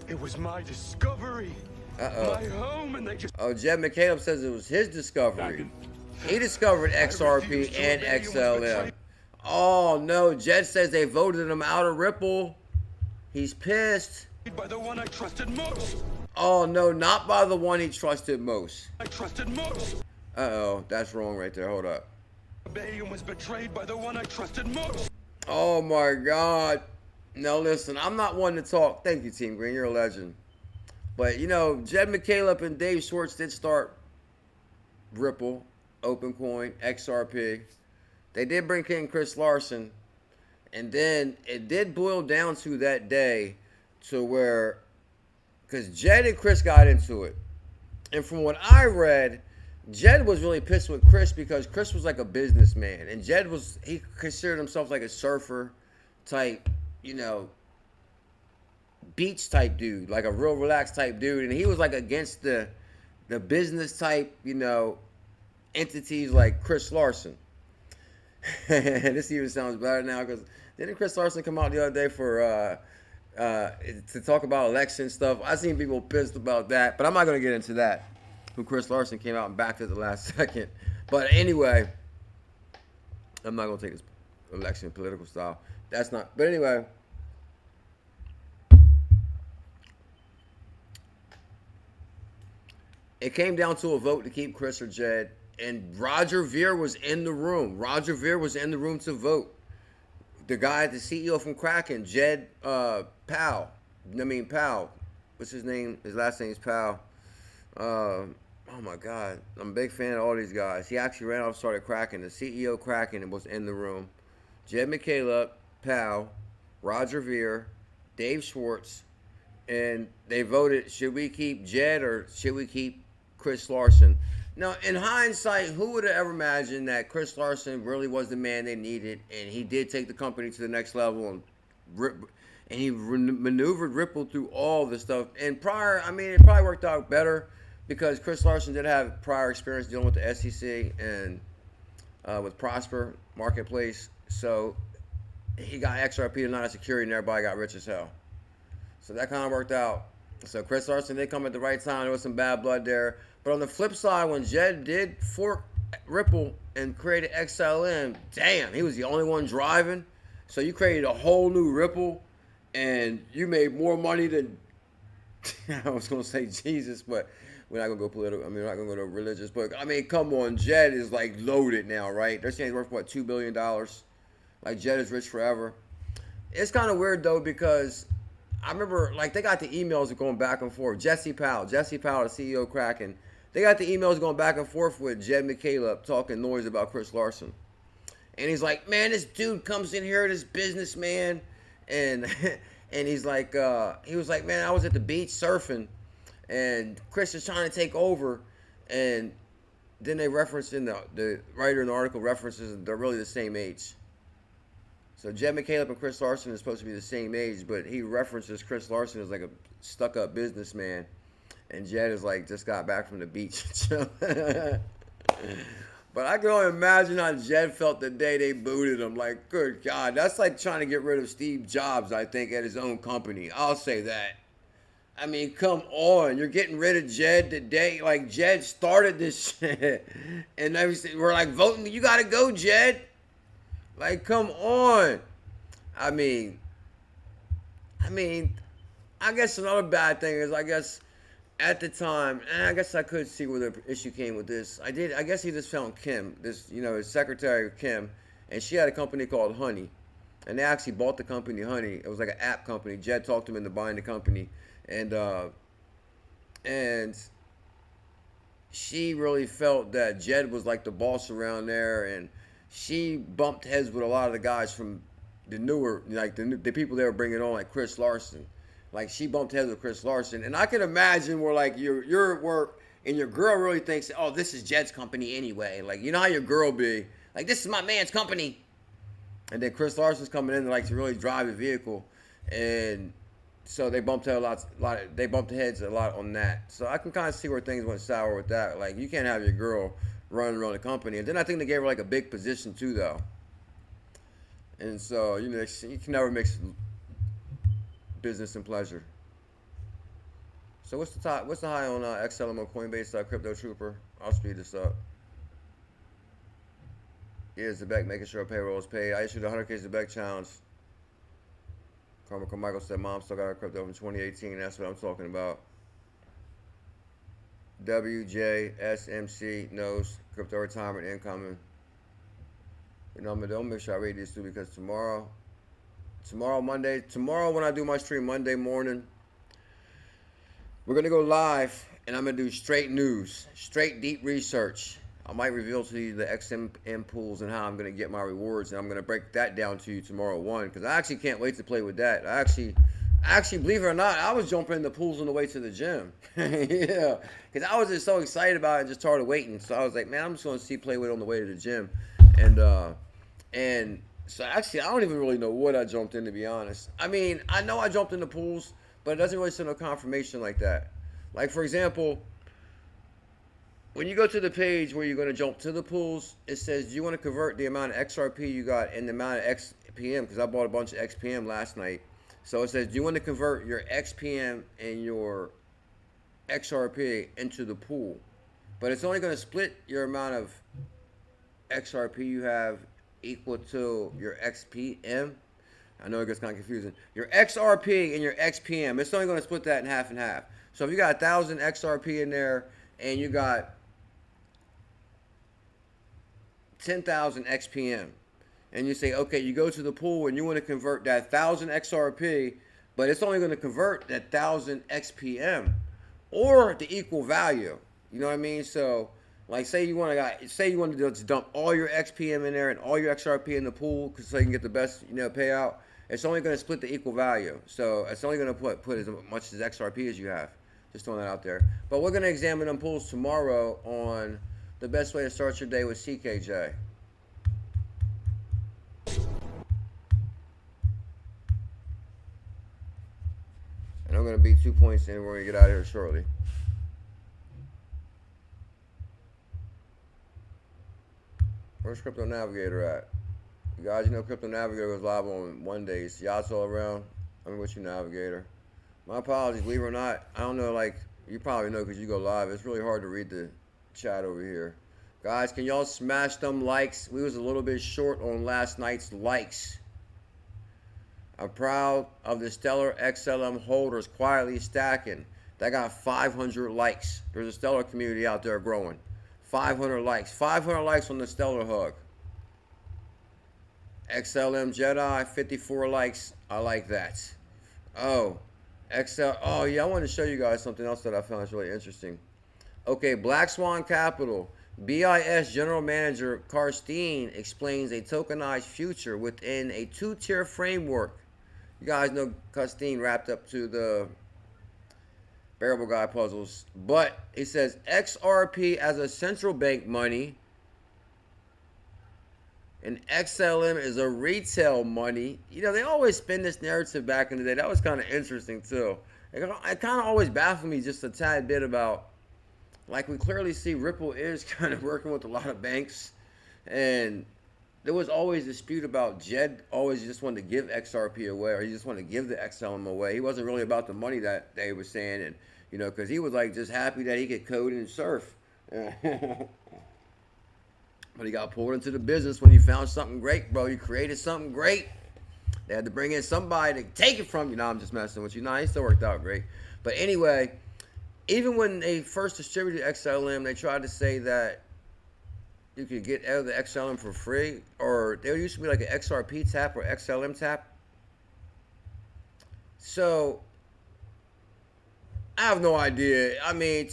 It was my discovery. My home, and they just... Oh, Jed McCaleb says it was his discovery. He discovered XRP and XLM. Oh no, Jed says they voted him out of Ripple. He's pissed. By the one I trusted most. Oh no, not by the one he trusted most. I trusted most. Uh-oh, that's wrong right there. Hold up. 𝕝𝕚𝕝 was betrayed by the one I trusted most. Oh my God. No, listen, I'm not one to talk. Thank you, Team Green. You're a legend. But, Jed McCaleb and Dave Schwartz did start Ripple, OpenCoin, XRP. They did bring in Chris Larson. And then it did boil down to that day to where, because Jed and Chris got into it. And from what I read, Jed was really pissed with Chris because Chris was like a businessman. And Jed he considered himself like a surfer type, beach type dude, like a real relaxed type dude. And he was like against the business type, entities like Chris Larson. This even sounds better now, because didn't Chris Larson come out the other day for to talk about election stuff? I seen people pissed about that, but I'm not gonna get into that. Who Chris Larson came out and backed at the last second. But anyway, I'm not gonna take his election political style. That's not. But anyway. it came down to a vote to keep Chris or Jed, and Roger Ver was in the room. Roger Ver was in the room to vote. The guy, the CEO from Kraken, Jed Powell. What's his name? His last name is Powell. Oh my God, I'm a big fan of all these guys. He actually ran off and started Kraken. The CEO Kraken was in the room. Jed McCaleb, Powell, Roger Ver, Dave Schwartz, and they voted, should we keep Jed or should we keep Chris Larson? Now, in hindsight, who would have ever imagined that Chris Larson really was the man they needed, and he did take the company to the next level, and he maneuvered Ripple through all the stuff. And it probably worked out better because Chris Larson did have prior experience dealing with the SEC and with Prosper Marketplace. So he got XRP to not a security, and everybody got rich as hell. So that kind of worked out. So Chris Larson did come at the right time. There was some bad blood there. But on the flip side, when Jed did fork Ripple and created XLM, damn, he was the only one driving. So you created a whole new Ripple, and you made more money than, I was going to say Jesus, but we're not going to go political. I mean, we're not going to go to religious. But, I mean, come on. Jed is, like, loaded now, right? They're saying he's worth, what, $2 billion? Like, Jed is rich forever. It's kind of weird, though, because I remember, like, they got the emails going back and forth. Jesse Powell, the CEO of Kraken, they got the emails going back and forth with Jed McCaleb talking noise about Chris Larson. And he's like, man, this dude comes in here, this businessman, and he's like, he was like, man, I was at the beach surfing, and Chris is trying to take over. And then they referenced in the writer in the article references they're really the same age. So Jed McCaleb and Chris Larson are supposed to be the same age, but he references Chris Larson as like a stuck-up businessman, and Jed is like just got back from the beach. But I can only imagine how Jed felt the day they booted him. Like, good God, that's like trying to get rid of Steve Jobs, I think, at his own company. I'll say that. I mean, come on. You're getting rid of Jed today. Like, Jed started this shit. And we're like, voting, you got to go, Jed. Like, come on. I mean, I guess another bad thing is, I guess, at the time, and I guess I could see where the issue came with this. I guess he just found Kim, his secretary, Kim, and she had a company called Honey. And they actually bought the company Honey. It was like an app company. Jed talked him into buying the company. And she really felt that Jed was like the boss around there, and she bumped heads with a lot of the guys from the newer, like the people they were bringing on, like Chris Larson. Like, she bumped heads with Chris Larson. And I can imagine where, like, you're at work and your girl really thinks, oh, this is Jed's company anyway. Like, you know how your girl be. Like, this is my man's company. And then Chris Larson's coming in to really drive the vehicle. And so they bumped heads a lot on that. So I can kind of see where things went sour with that. Like, you can't have your girl running around the company. And then I think they gave her, like, a big position, too, though. And so, you can never mix business and pleasure. So what's the high on XLM on Coinbase, Crypto Trooper? I'll speed this up. Here's the Beck making sure payroll is paid. I issued 100K Beck challenge. Carmichael said, Mom still got her crypto from 2018. That's what I'm talking about. WJSMC knows crypto retirement incoming. I'm gonna make sure I read these two because tomorrow when I do my stream Monday morning, we're going to go live, and I'm going to do straight news, straight deep research. I might reveal to you the XMM pools and how I'm going to get my rewards, and I'm going to break that down to you tomorrow 1, because I actually can't wait to play with that. I actually, believe it or not, I was jumping in the pools on the way to the gym. Yeah, because I was just so excited about it and just started waiting. So I was like, man, I'm just going to play with it on the way to the gym. And so actually, I don't even really know what I jumped in, to be honest. I mean, I know I jumped in the pools, but it doesn't really send no confirmation like that. Like, for example, when you go to the page where you're going to jump to the pools, it says, do you want to convert the amount of XRP you got and the amount of XPM? Because I bought a bunch of XPM last night. So it says, do you want to convert your XPM and your XRP into the pool? But it's only going to split your amount of XRP you have equal to your XPM. I know it gets kind of confusing. Your XRP and your XPM, it's only going to split that in half and half. So if you got 1,000 XRP in there and you got 10,000 XPM, and you say, okay, you go to the pool and you want to convert that 1,000 XRP, but it's only going to convert that 1,000 XPM or the equal value. You know what I mean? So, like, say you want to just dump all your XPM in there and all your XRP in the pool, so you can get the best, payout. It's only going to split the equal value. So it's only going to put as much as XRP as you have. Just throwing that out there. But we're going to examine them pools tomorrow on the best way to start your day with CKJ. And I'm going to beat 2 points in. We're going to get out of here shortly. Where's Crypto Navigator at? You guys, Crypto Navigator was live on Mondays. Yachts all around. I'm with you, Navigator. My apologies, believe it or not. I don't know, like, you probably know because you go live. It's really hard to read the chat over here. Guys, can y'all smash them likes? We was a little bit short on last night's likes. I'm proud of the Stellar XLM holders quietly stacking. That got 500 likes. There's a Stellar community out there growing. 500 likes. 500 likes on the Stellar Hug. XLM Jedi, 54 likes. I like that. Oh, oh yeah, I want to show you guys something else that I found is really interesting. Okay, Black Swan Capital. BIS General Manager Karstein explains a tokenized future within a two-tier framework. You guys know Karstein wrapped up to the Variable Guy puzzles. But he says XRP as a central bank money and XLM is a retail money. They always spin this narrative back in the day. That was kind of interesting too. It kind of always baffled me just a tad bit about, like, we clearly see Ripple is kind of working with a lot of banks, and there was always a dispute about Jed always just wanted to give XRP away, or he just wanted to give the XLM away. He wasn't really about the money that they were saying, and because he was like just happy that he could code and surf. But he got pulled into the business when he found something great, bro. He created something great. They had to bring in somebody to take it from you. No, I'm just messing with you. No, he still worked out great. But anyway, even when they first distributed XLM, they tried to say that you could get out of the XLM for free, or there used to be like an XRP tap or XLM tap. So I have no idea. To me,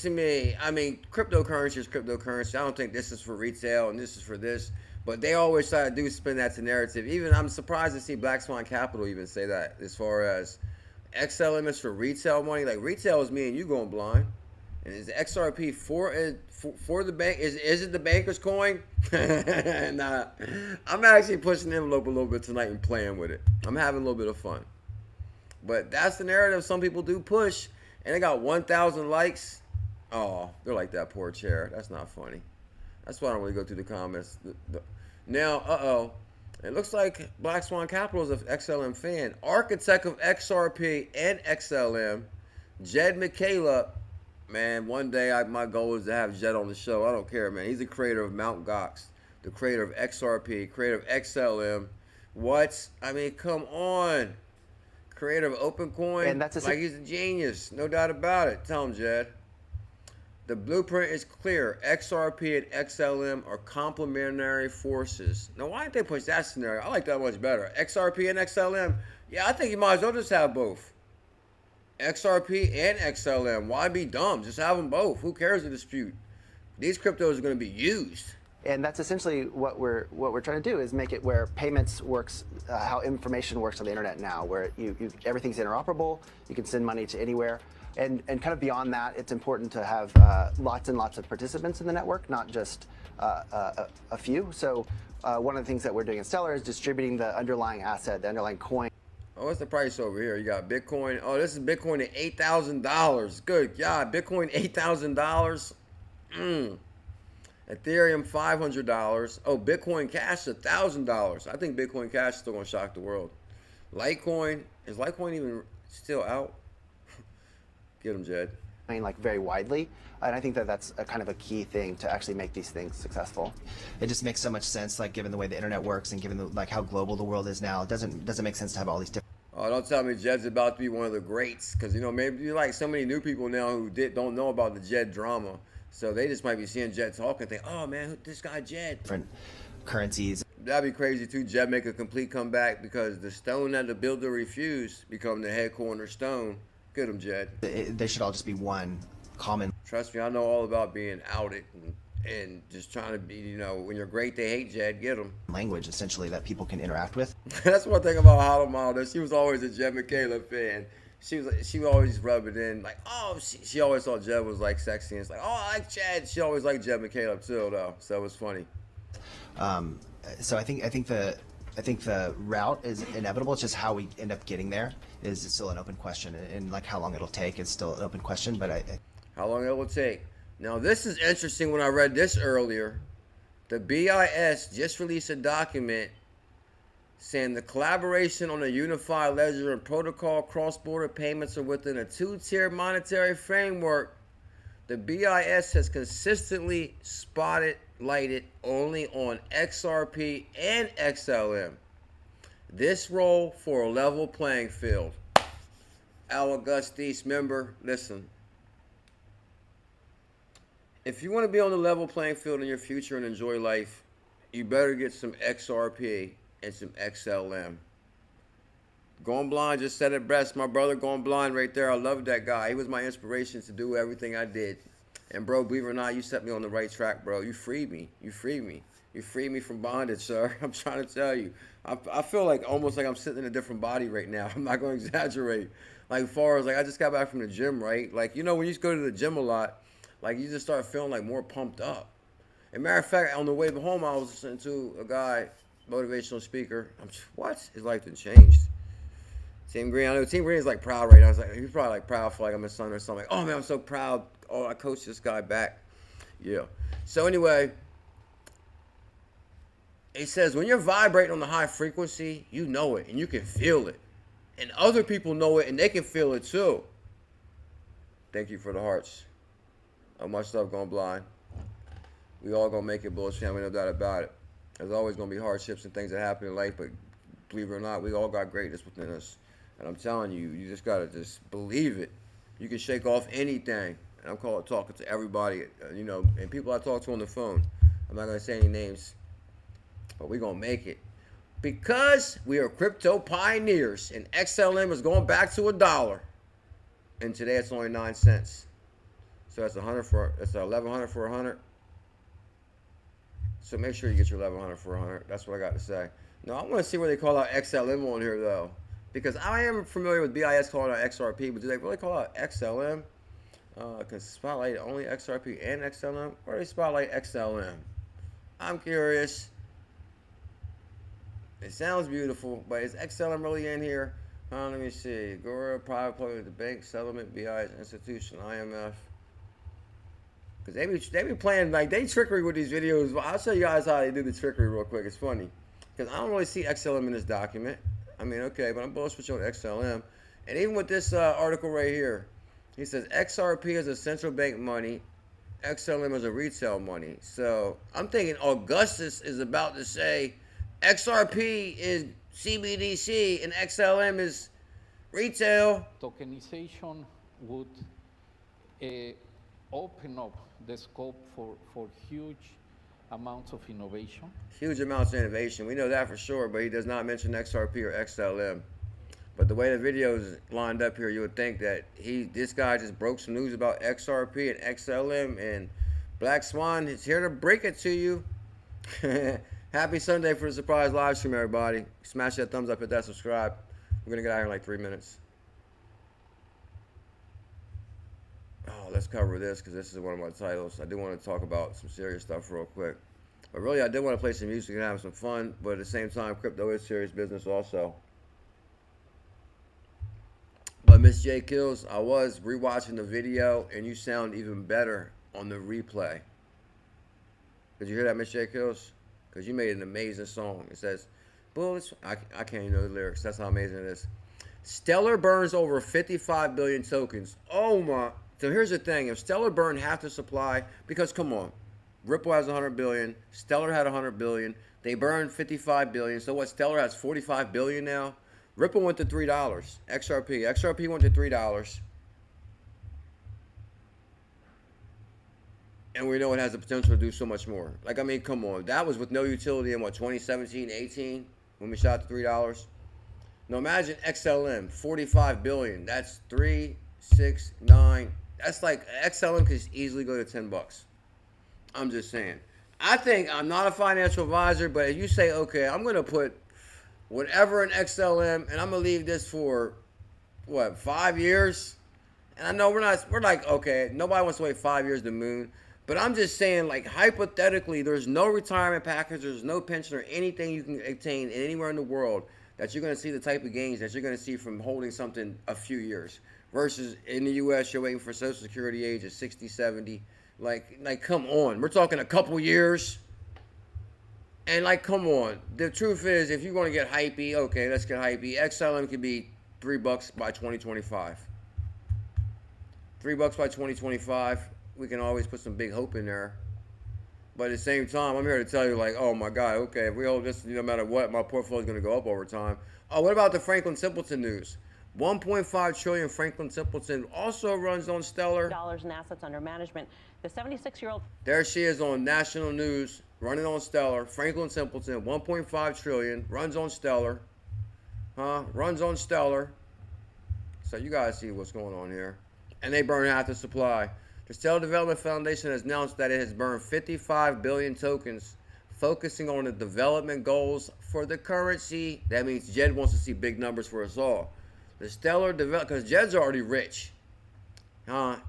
cryptocurrency is cryptocurrency. I don't think this is for retail and this is for this. But they always try to spin that to narrative. Even I'm surprised to see Black Swan Capital even say that, as far as XLM is for retail money. Like, retail is me and you going blind. And is XRP for the bank? Is it the banker's coin? Nah. I'm actually pushing the envelope a little bit tonight and playing with it. I'm having a little bit of fun. But that's the narrative some people do push. And they got 1,000 likes. Oh, they're like that poor chair. That's not funny. That's why I don't really go through the comments. Now, it looks like Black Swan Capital is an XLM fan. Architect of XRP and XLM, Jed McCaleb. Man, one day my goal is to have Jed on the show. I don't care, man. He's the creator of Mt. Gox, the creator of XRP, creator of XLM. What? Come on. Creator of OpenCoin. And that's like, he's a genius. No doubt about it. Tell him, Jed. The blueprint is clear. XRP and XLM are complementary forces. Now, why didn't they push that scenario? I like that much better. XRP and XLM. Yeah, I think you might as well just have both. XRP and XLM. Why be dumb? Just have them both. Who cares the dispute? These cryptos are going to be used. And that's essentially what we're trying to do, is make it where payments works, how information works on the internet now, where everything's interoperable. You can send money to anywhere. And kind of beyond that, it's important to have lots and lots of participants in the network, not just a few. So one of the things that we're doing in Stellar is distributing the underlying asset, the underlying coin. Oh, what's the price over here? You got Bitcoin. Oh, this is Bitcoin at $8,000. Good God, Bitcoin $8,000. Ethereum $500. Oh, Bitcoin Cash $1,000. I think Bitcoin Cash is still going to shock the world. Litecoin, is Litecoin even still out? Get him, Jed. Like, very widely, and I think that that's a kind of a key thing to actually make these things successful. It just makes so much sense, like, given the way the internet works and given like how global the world is now. It doesn't make sense to have all these different. Oh, don't tell me Jed's about to be one of the greats, because maybe like so many new people now who don't know about the Jed drama. So they just might be seeing Jed talking and think, oh man, this guy Jed. Different currencies. That'd be crazy too. Jed make a complete comeback because the stone that the builder refused become the head cornerstone. Get him, Jed. They should all just be one common. Trust me, I know all about being outed and just trying to be, you know, when you're great, they hate Jed. Get him. Language, essentially, that people can interact with. That's one thing about 𝕤𝕝𝕚𝕝. She was always a Jed McCaleb fan. She would always rub it in, like, oh, she always thought Jed was like sexy. And it's like, oh, I like Jed. She always liked Jed McCaleb too, though. So it was funny. So I think the route is inevitable. It's just how we end up getting there is still an open question, and like how long it'll take is still an open question. But how long it will take. Now this is interesting. When I read this earlier, the BIS just released a document saying the collaboration on a unified ledger and protocol cross-border payments are within a two-tier monetary framework. The BIS has consistently spotlighted only on XRP and XLM. This role for a level playing field. 𝕤𝕚𝕚 member, listen. If you want to be on the level playing field in your future and enjoy life, you better get some XRP and some XLM. Going Blind just said it best. My brother Going Blind right there. I love that guy. He was my inspiration to do everything I did. And bro, believe it or not, you set me on the right track, bro. You freed me. You freed me. You freed me from bondage, sir. I'm trying to tell you. I feel like almost like I'm sitting in a different body right now. I'm not going to exaggerate. Like, far as like I just got back from the gym, right? Like, you know, when you just go to the gym a lot, like you just start feeling like more pumped up. And matter of fact, on the way home, I was listening to a guy, motivational speaker. What? His life didn't change. Team Green, I know Team Green is like proud right now. I was like, he's probably like proud for like I'm his son or something. Like, oh man, I'm so proud. Oh, I coached this guy back. Yeah. So anyway, it says when you're vibrating on the high frequency, you know it and you can feel it. And other people know it and they can feel it too. Thank you for the hearts. Oh, much love, Going Blind. We all gonna make it, Bulls family, no doubt about it. There's always gonna be hardships and things that happen in life, but believe it or not, we all got greatness within us. And I'm telling you, you just gotta just believe it. You can shake off anything. And I'm talking to everybody, you know, and people I talk to on the phone. I'm not gonna say any names, but we gonna make it. Because we are crypto pioneers, and XLM is going back to $1. And today it's only 9 cents. So that's $1,100 for 100. So make sure you get your 1,100 for 100. That's what I got to say. Now I want to see where they call out XLM on here though, because I am familiar with BIS calling out XRP, but do they really call out XLM? Can spotlight only XRP and XLM, or do they spotlight XLM? I'm curious. It sounds beautiful, but is XLM really in here? Let me see. Agora, private player, the bank, settlement, BIS, institution, IMF. Because they be playing, like, they trickery with these videos. I'll show you guys how they do the trickery real quick. It's funny. Because I don't really see XLM in this document. I mean, okay, but I'm bullish with you on XLM. And even with this article right here, he says XRP is a central bank money. XLM is a retail money. So I'm thinking Augustus is about to say XRP is CBDC and XLM is retail. Tokenization would open up the scope for huge amounts of innovation. Huge amounts of innovation. We know that for sure, but he does not mention XRP or XLM. But the way the video is lined up here, you would think that this guy just broke some news about XRP and XLM, and Black Swan is here to break it to you. Happy Sunday for the surprise live stream, everybody. Smash that thumbs up, hit that subscribe. We're going to get out here in like 3 minutes. Oh, let's cover this because this is one of my titles. I do want to talk about some serious stuff real quick. But really, I did want to play some music and have some fun. But at the same time, crypto is serious business also. But Miss J Kills, I was rewatching the video, and you sound even better on the replay. Did you hear that, Miss J Kills? Because you made an amazing song. It says, bullets. I can't even know the lyrics. That's how amazing it is. Stellar burns over 55 billion tokens. Oh my. So here's the thing. If Stellar burned half the supply, because come on, Ripple has 100 billion. Stellar had 100 billion. They burned 55 billion. So what? Stellar has 45 billion now. Ripple went to $3. XRP went to $3. And we know it has the potential to do so much more. Like, I mean, come on. That was with no utility in, what, 2017, 18, when we shot to $3. Now, imagine XLM, 45 billion. That's 3, 6, 9. That's like, XLM could just easily go to $10. I'm just saying. I think, I'm not a financial advisor, but if you say, okay, I'm going to put whatever in XLM, and I'm going to leave this for, what, 5 years? And I know we're like, okay, nobody wants to wait 5 years to moon. But I'm just saying, like, hypothetically, there's no retirement package, there's no pension or anything you can obtain anywhere in the world that you're going to see the type of gains that you're going to see from holding something a few years. Versus in the U.S., you're waiting for Social Security age of 60, 70. Like, come on. We're talking a couple years. And, like, come on. The truth is, if you're going to get hypey, okay, let's get hypey. XLM could be $3 by 2025. $3 by 2025. We can always put some big hope in there. But at the same time, I'm here to tell you, like, oh, my God, okay, if we hold this, no matter what, my portfolio is going to go up over time. Oh, what about the Franklin Templeton news? 1.5 trillion Franklin Templeton also runs on Stellar. Dollars in assets under management. The 76-year-old. There she is on national news, running on Stellar. Franklin Templeton, 1.5 trillion, runs on Stellar. Runs on Stellar. So you guys see what's going on here. And they burn half the supply. The Stellar Development Foundation has announced that it has burned 55 billion tokens, focusing on the development goals for the currency. That means Jed wants to see big numbers for us all. The Stellar Development, because Jed's already rich.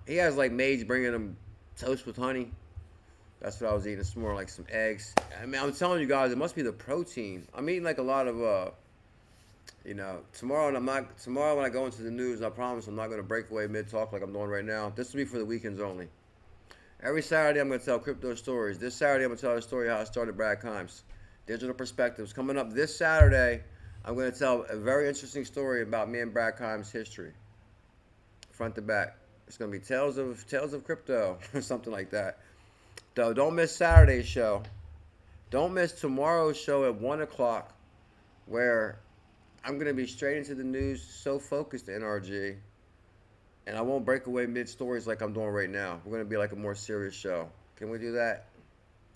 He has like maids bringing him toast with honey. That's what I was eating this morning, like some eggs. I mean, I'm telling you guys, it must be the protein. I'm eating like a lot of, tomorrow when I go into the news, I promise I'm not going to break away mid-talk like I'm doing right now. This will be for the weekends only. Every Saturday, I'm going to tell crypto stories. This Saturday, I'm going to tell the story how I started Brad Kimes. Digital Perspectives. Coming up this Saturday, I'm going to tell a very interesting story about me and Brad Kimes' history. Front to back. It's going to be Tales of Crypto, or something like that. So don't miss Saturday's show. Don't miss tomorrow's show at 1 o'clock, where I'm going to be straight into the news, so focused, NRG. And I won't break away mid-stories like I'm doing right now. We're going to be like a more serious show. Can we do that?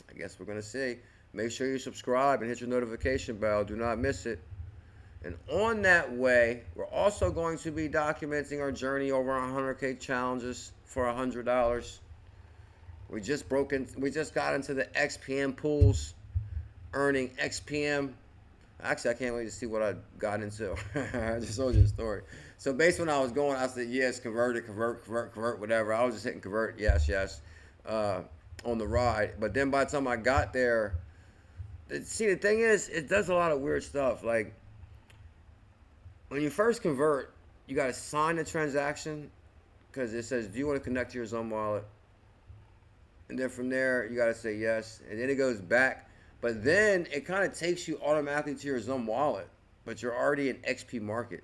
I guess we're going to see. Make sure you subscribe and hit your notification bell. Do not miss it. And on that way, we're also going to be documenting our journey over 100K challenges for $100. We just got into the XPM pools, earning XPM. Actually, I can't wait to see what I got into. I just told you the story. So basically when I was going, I said, yes, convert, whatever. I was just hitting convert, yes, on the ride. But then by the time I got there, see, the thing is, it does a lot of weird stuff. Like, when you first convert, you got to sign the transaction because it says, do you want to connect to your Zone wallet? And then from there, you got to say yes. And then it goes back. But then it kind of takes you automatically to your Zone wallet, but you're already in XPMARKET.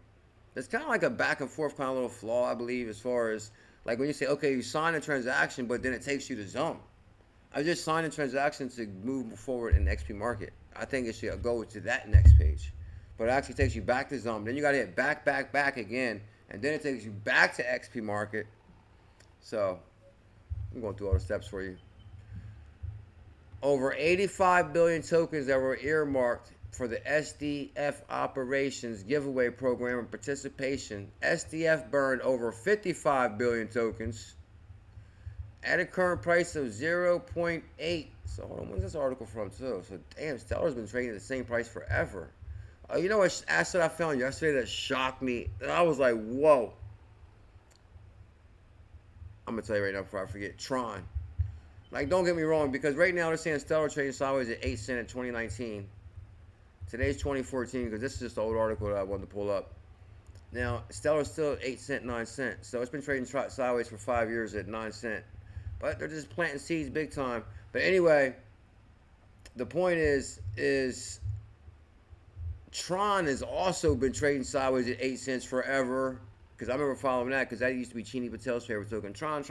It's kind of like a back and forth kind of little flaw, I believe, as far as like when you say, okay, you sign a transaction, but then it takes you to Zone. I just signed a transaction to move forward in XPMARKET. I think it should go to that next page, but it actually takes you back to Zone. Then you got to hit back again, and then it takes you back to XPMARKET. So I'm going through all the steps for you. Over 85 billion tokens that were earmarked for the SDF operations giveaway program and participation. SDF burned over 55 billion tokens at a current price of 0.8. So hold on, when's this article from too? So damn, Stellar's been trading at the same price forever. Oh, you know what asset I found yesterday that shocked me? And I was like, whoa. I'm gonna tell you right now before I forget. Tron. Like, don't get me wrong, because right now they're saying Stellar trading sideways at 8 cents in 2019. Today's 2014, because this is just the old article that I wanted to pull up. Now, Stellar's still 8 cents, 9 cents. So it's been trading sideways for 5 years at 9 cents. But they're just planting seeds big time. But anyway, the point is Tron has also been trading sideways at 8 cents forever. Because I remember following that, because that used to be Chini Patel's favorite token. Tron.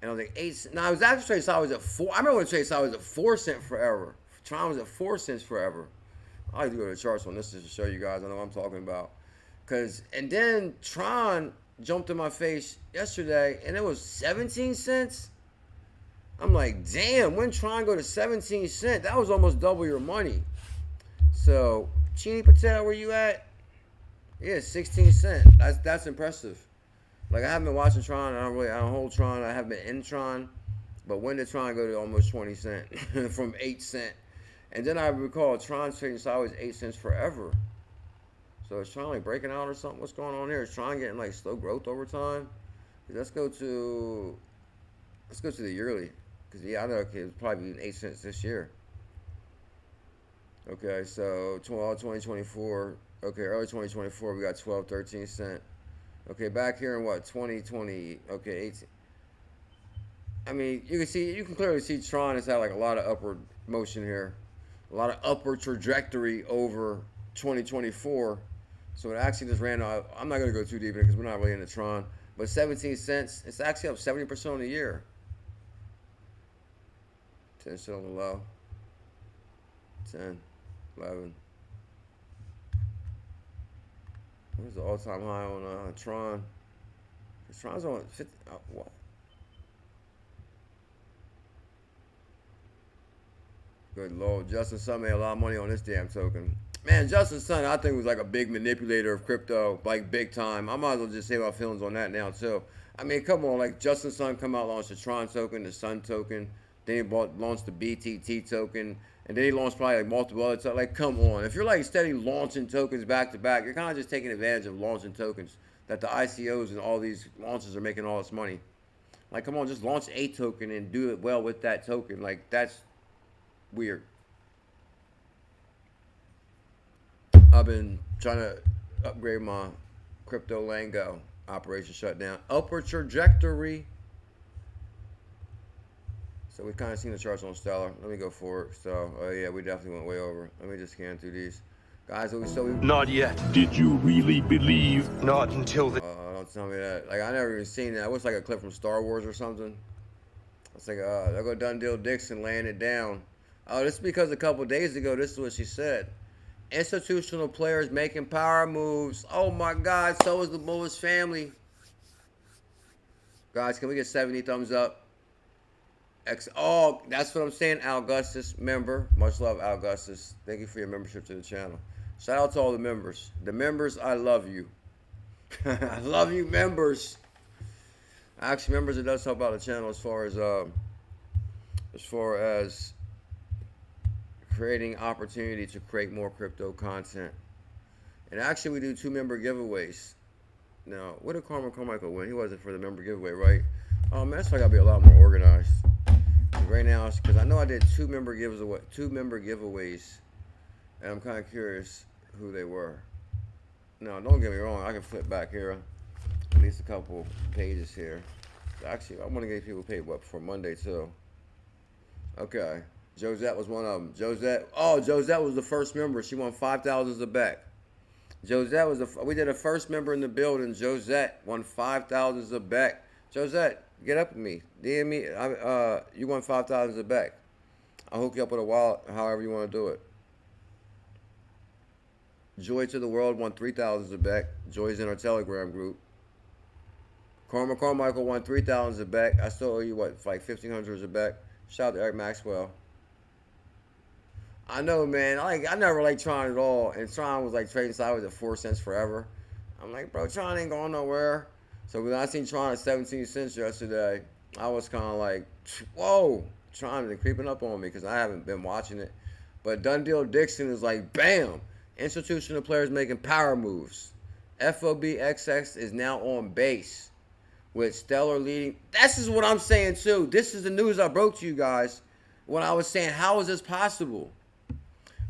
And I was like, 8 cents. Now, I was actually trading sideways at 4. I remember when it traded sideways at 4 cents forever. Tron was at 4 cents forever. I like to go to the charts on this just to show you guys. I know what I'm talking about. And then Tron jumped in my face yesterday, and it was 17 cents. I'm like, damn, when Tron go to 17 cents, that was almost double your money. So, Chini Patel, where you at? Yeah, 16 cents. That's impressive. Like, I haven't been watching Tron. I don't hold Tron. I haven't been in Tron. But when did Tron go to almost 20 cents from 8 cents? And then I recall Tron's trading sideways 8 cents forever. So is Tron like breaking out or something? What's going on here? Is Tron getting like slow growth over time? Let's go to the yearly. Because yeah, I know it's probably 8 cents this year. Okay, so 2024. Okay, early 2024 we got 12, 13 cents. Okay, back here in what, 2020, okay, 18. I mean, you can clearly see Tron has had like a lot of upward motion here. A lot of upward trajectory over 2024. So it actually just ran out. I'm not going to go too deep in it because we're not really into Tron. But 17 cents, it's actually up 70% on the year. 10 cents on the low. 10, 11. Where's the all-time high on Tron? Tron's on 50. What? Good Lord. Justin Sun made a lot of money on this damn token. Man, Justin Sun, I think, was like a big manipulator of crypto, like big time. I might as well just say my feelings on that now, too. I mean, come on. Like, Justin Sun come out, launched the Tron token, the Sun token. Then he launched the BTT token. And then he launched probably like multiple other tokens. Like, come on. If you're like steady launching tokens back to back, you're kind of just taking advantage of launching tokens that the ICOs and all these launches are making all this money. Like, come on, just launch a token and do it well with that token. Like, that's weird. I've been trying to upgrade my 𝕝𝕚𝕟𝕚𝕚 operation shut down. Upward trajectory. So we kind of seen the charts on Stellar. Let me go for it. So, oh yeah, we definitely went way over. Let me just scan through these. Guys, Not yet. Did you really believe? Not until the... Don't tell me that. Like, I never even seen that. It was like a clip from Star Wars or something. It's like, there go Dundee-Dixon laying it down. Oh, this is because a couple days ago, this is what she said. Institutional players making power moves. Oh my God, so is the Bullish family. Guys, can we get 70 thumbs up? Oh, that's what I'm saying, Augustus member. Much love, Augustus. Thank you for your membership to the channel. Shout out to all the members. The members, I love you. I love you, members. Actually, members, it does help out the channel as far as creating opportunity to create more crypto content. And actually, we do 2 member giveaways. Now, what did Carmichael win? He wasn't for the member giveaway, right? Oh man, that's why I gotta be a lot more organized. Right now, because I know I did 2 member giveaways, and I'm kind of curious who they were. No, don't get me wrong. I can flip back here, at least a couple pages here. Actually, I want to get people paid for Monday too. Okay, Josette was one of them. Josette was the first member. She won 5,000 as a bet. Josette was we did a first member in the building. Josette won 5,000 as a bet. Josette, get up with me. DM me. You won 5,000 as a bet. I'll hook you up with a wallet, however you want to do it. Joy to the World won 3,000 as a bet. Joy's in our Telegram group. Carmichael won 3,000 as a bet. I still owe you what, like 1,500 as a bet. Shout out to Eric Maxwell. I know, man. I never liked Tron at all, and Tron was like trading sideways at 4 cents forever. I'm like, bro, Tron ain't going nowhere. So when I seen Tron at 17 cents yesterday, I was kind of like, whoa, Tron is creeping up on me because I haven't been watching it. But Dundee-Dixon is like, bam, institutional players making power moves. FOBXX is now on base with Stellar leading. This is what I'm saying too. This is the news I broke to you guys when I was saying, how is this possible?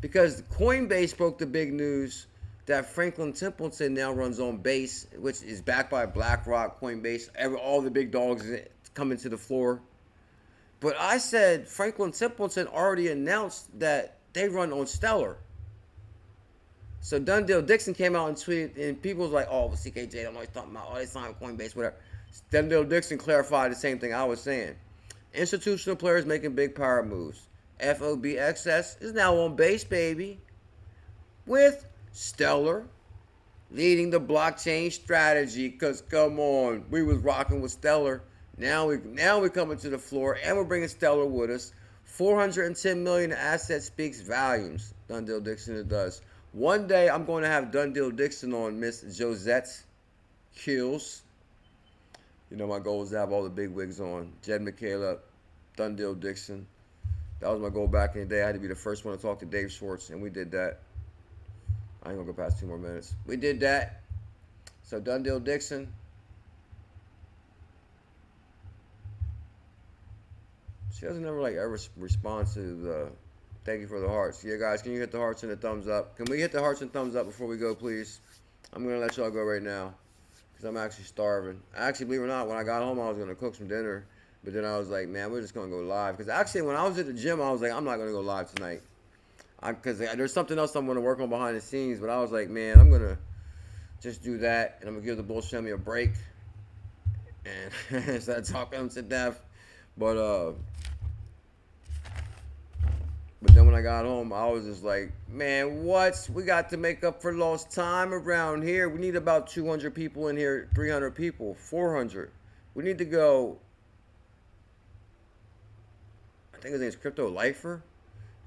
Because Coinbase broke the big news that Franklin Templeton now runs on base, which is backed by BlackRock, Coinbase, all the big dogs coming to the floor. But I said Franklin Templeton already announced that they run on Stellar. So Dundee-Dixon came out and tweeted, and people was like, oh, CKJ, I don't know what he's talking about. Oh, they signed Coinbase, whatever. Dundee-Dixon clarified the same thing I was saying. Institutional players making big power moves. FOBXX is now on base, baby, with Stellar leading the blockchain strategy. Because, come on, we was rocking with Stellar. Now we're coming to the floor, and we're bringing Stellar with us. 410 million assets speaks volumes. 𝕠𝕚𝕟𝕤𝕤 it does. One day I'm going to have 𝕠𝕚𝕟𝕤𝕤 on Miss Josette Kills. You know, my goal is to have all the big wigs on. Jed McCaleb, 𝕠𝕚𝕟𝕤𝕤. That was my goal back in the day. I had to be the first one to talk to Dave Schwartz, and we did that. I ain't gonna go past 2 more minutes. We did that. So 𝕠𝕚𝕟𝕤𝕤. She doesn't ever ever respond to the thank you for the hearts. Yeah, guys, can you hit the hearts and the thumbs up? Can we hit the hearts and thumbs up before we go, please? I'm gonna let y'all go right now because I'm actually starving. Actually, believe it or not, when I got home, I was gonna cook some dinner, but then I was like, man, we're just gonna go live. Because actually, when I was at the gym, I was like, I'm not gonna go live tonight because there's something else I'm gonna work on behind the scenes. But I was like, man, I'm gonna just do that, and I'm gonna give the 𝕝𝕚𝕨 a break and instead of talking them to death. But then when I got home, I was just like, man, what? We got to make up for lost time around here. We need about 200 people in here, 300 people, 400. We need to go, I think his name's 𝕝𝕚𝕟𝕚𝕚.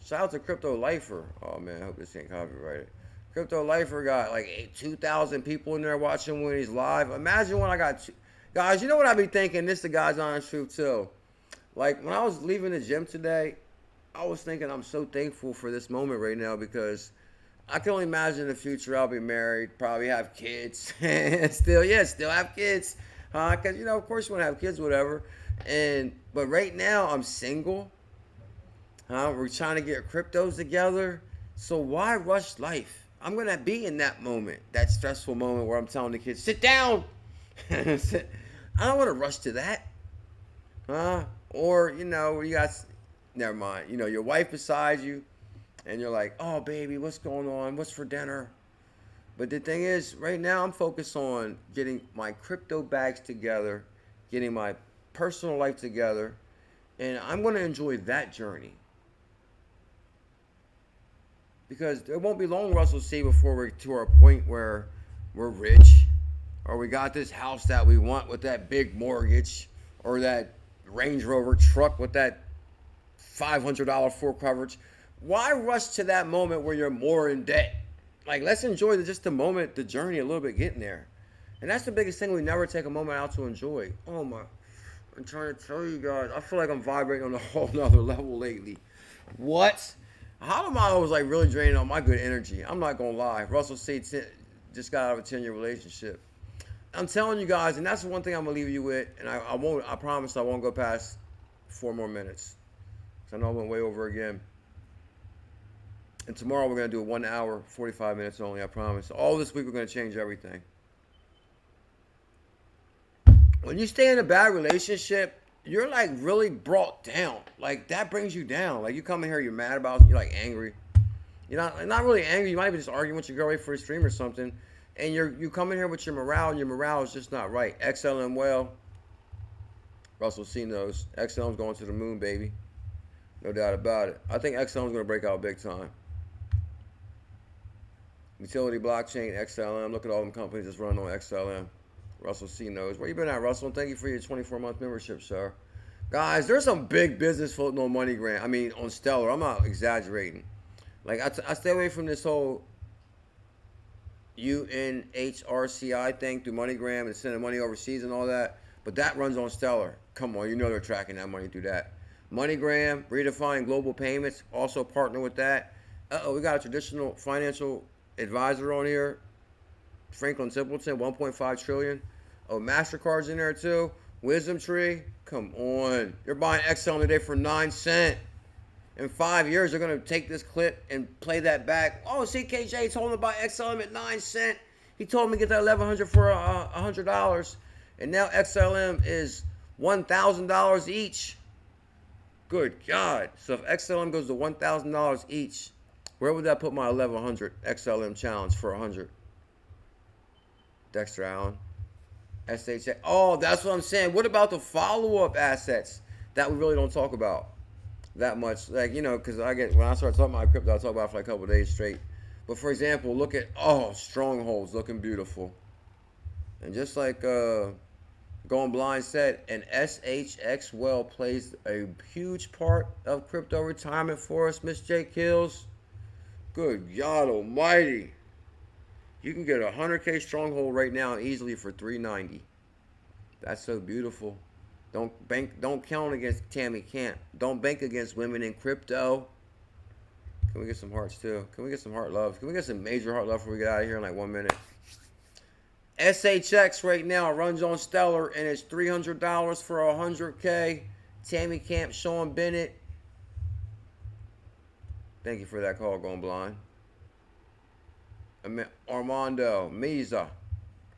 Shout out to 𝕝𝕚𝕟𝕚𝕚. Oh, man, I hope this ain't copyrighted. 𝕝𝕚𝕟𝕚𝕚 got like 2,000 people in there watching when he's live. Imagine when I got, guys, you know what I be thinking? This is the guy's honest truth, too. Like, when I was leaving the gym today, I was thinking I'm so thankful for this moment right now because I can only imagine in the future I'll be married, probably have kids, still have kids, because, you know, of course you want to have kids, whatever. But right now I'm single, we're trying to get cryptos together, so why rush life? I'm going to be in that moment, that stressful moment where I'm telling the kids, sit down. I don't want to rush to that, or, you know, you got... Never mind. You know, your wife beside you, and you're like, oh, baby, what's going on? What's for dinner? But the thing is, right now I'm focused on getting my crypto bags together, getting my personal life together, and I'm going to enjoy that journey. Because it won't be long, Russell C, before we're to our point where we're rich, or we got this house that we want with that big mortgage, or that Range Rover truck with that $500 full coverage. Why rush to that moment where you're more in debt? Like, let's enjoy just the moment, the journey a little bit getting there. And that's the biggest thing. We never take a moment out to enjoy. Oh my, I'm trying to tell you guys, I feel like I'm vibrating on a whole nother level lately. What? How am I always like really draining all my good energy? I'm not gonna lie. Russell C just got out of a 10-year relationship. I'm telling you guys, and that's the one thing I'm gonna leave you with, and I promise I won't go past 4 more minutes. I know I went way over again. And tomorrow we're going to do a 1 hour, 45 minutes only, I promise. All this week we're going to change everything. When you stay in a bad relationship, you're like really brought down. Like that brings you down. Like you come in here, you're mad about, you're like angry. You're not really angry. You might be just arguing with your girl for a stream or something. And you come in here with your morale, and your morale is just not right. XLM well. Russell C knows. XLM's going to the moon, baby. No doubt about it. I think XLM is going to break out big time. Utility blockchain, XLM. Look at all them companies that's running on XLM. Russell C knows. Where you been at, Russell? And thank you for your 24-month membership, sir. Guys, there's some big business floating on MoneyGram. I mean, on Stellar. I'm not exaggerating. Like, I stay away from this whole UNHRCI thing through MoneyGram and sending money overseas and all that. But that runs on Stellar. Come on, you know they're tracking that money through that. MoneyGram, redefining global payments, also partner with that. We got a traditional financial advisor on here. Franklin Templeton, 1.5 trillion. Oh, MasterCard's in there too. Wisdom Tree, come on. You're buying XLM today for 9 cents. In 5 years, they're going to take this clip and play that back. Oh, CKJ told him to buy XLM at 9 cents. He told me to get that $1,100 for $100. And now XLM is $1,000 each. Good God. So if XLM goes to $1,000 each, where would that put my 1,100 XLM challenge for 100? Dexter Allen. SHA. Oh, that's what I'm saying. What about the follow-up assets that we really don't talk about that much? Like, you know, because when I start talking about crypto, I talk about it for like a couple of days straight. But for example, look at, Strongholds looking beautiful. And just like Going Blind said, and SHXWell plays a huge part of crypto retirement for us, Miss J Kills. Good God Almighty. You can get a 100K stronghold right now easily for $390. That's so beautiful. Don't count against Tammy Camp. Don't bank against women in crypto. Can we get some hearts too? Can we get some heart love? Can we get some major heart love before we get out of here in like 1 minute? SHX right now runs on Stellar and it's $300 for 100K. Tammy Camp, Sean Bennett. Thank you for that call, Going Blind. Armando Meza.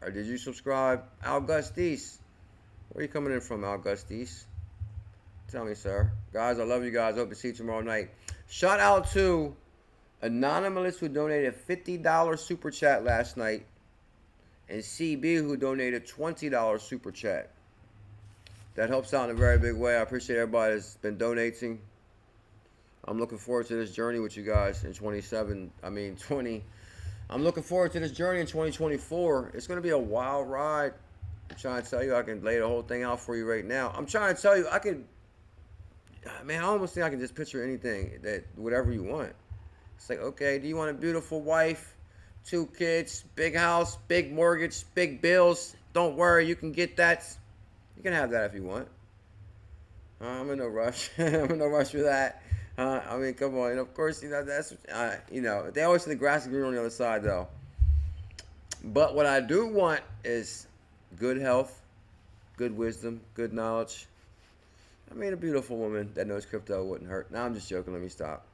Or did you subscribe? Augustis. Where are you coming in from, Augustis? Tell me, sir. Guys, I love you guys. Hope to see you tomorrow night. Shout out to Anonymous, who donated $50 super chat last night, and CB, who donated $20 super chat. That helps out in a very big way. I appreciate everybody that's been donating. I'm looking forward to this journey with you guys in 20. I'm looking forward to this journey in 2024. It's going to be a wild ride. I'm trying to tell you, I can lay the whole thing out for you right now. I'm trying to tell you, I almost think I can just picture anything, whatever you want. It's like, okay, do you want a beautiful wife, 2 kids, big house, big mortgage, big bills? Don't worry, you can get that. You can have that if you want. I'm in no rush. I'm in no rush for that. Come on. And of course, that's, they always say the grass is green on the other side, though. But what I do want is good health, good wisdom, good knowledge. A beautiful woman that knows crypto wouldn't hurt. Now I'm just joking. Let me stop.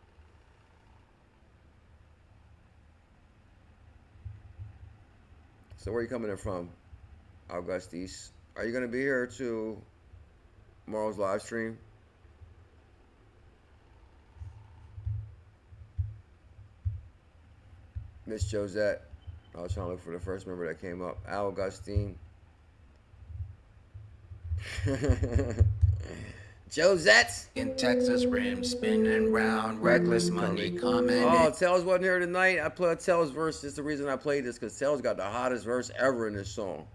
So where are you coming in from, Augustis? Are you going to be here to tomorrow's live stream? Miss Josette. I was trying to look for the first member that came up. Al Augustine. Josette. In Texas, rim spinning round, reckless money coming. Oh, Tell's wasn't here tonight. I played Tell's verse. That's the reason I played this, because Tell's got the hottest verse ever in this song.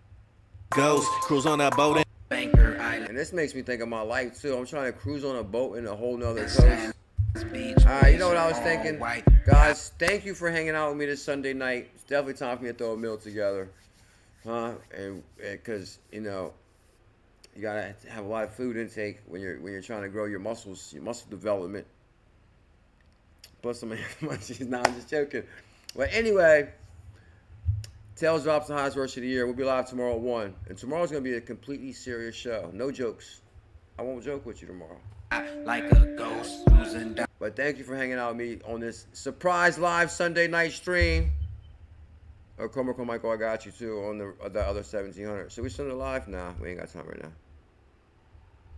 Ghost, cruise on that boat. Banker Island. And this makes me think of my life, too. I'm trying to cruise on a boat in a whole nother coast. Alright, you know what I was thinking? Guys, thank you for hanging out with me this Sunday night. It's definitely time for me to throw a meal together. And because, you gotta have a lot of food intake when you're trying to grow your muscles, your muscle development. Plus some munchies. Nah, I'm just joking. But anyway, Tails drops the highest verse of the year. We'll be live tomorrow at 1. And tomorrow's gonna be a completely serious show. No jokes. I won't joke with you tomorrow. Like a ghost losing down. But thank you for hanging out with me on this surprise live Sunday night stream. Or Michael, I got you too on the other 1700. So we send it live? Nah, we ain't got time right now.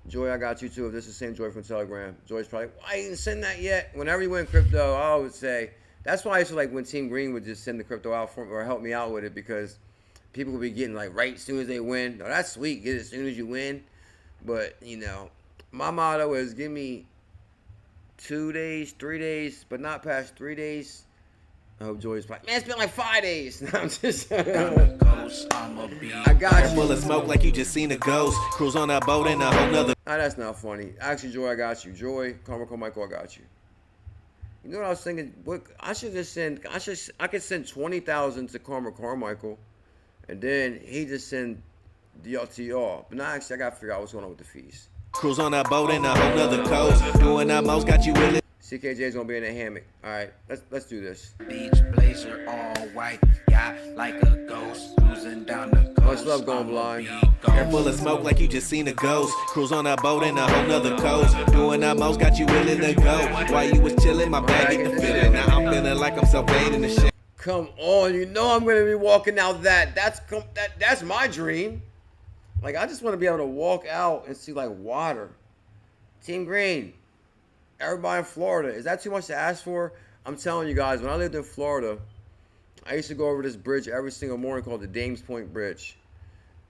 Joy, I got you too. If this is the same Joy from Telegram. Joy's probably, why you didn't send that yet? Whenever you win crypto, I always say, that's why I used to like when Team Green would just send the crypto out for me or help me out with it, because people would be getting like right as soon as they win. Oh, that's sweet. Get it as soon as you win. But, my motto is give me 2 days, 3 days, but not past 3 days. I hope Joy's like, man, it's been like 5 days. No, I'm just I got you. Full of smoke like you just seen a ghost. Cruise on that boat in a whole nother. Nah, that's not funny. Actually, Joy, I got you. Joy, Michael, I got you. You know what I was thinking? What I should just send. I could send 20,000 to Carmichael, and then he just send DLTR. But now actually, I gotta figure out what's going on with the fees. Cruise on that boat in a whole nother coast. Doing that most got you willing. CKJ's gonna be in a hammock. All right, let's do this. Beach blazer all white, yeah, like a ghost cruising down the coast. Much love, Going Blind. Hair full of smoke like you just seen a ghost. Cruise on that boat in a whole nother coast. Doing that most got you willing to go. While you was chilling, my bag get the feeling. Now I'm feeling like I'm self-made the shit. Come on, I'm gonna be walking out that. That's my dream. Like, I just want to be able to walk out and see like water. Team Green. Everybody in Florida, is that too much to ask for? I'm telling you guys, when I lived in Florida, I used to go over this bridge every single morning called the Dames Point Bridge.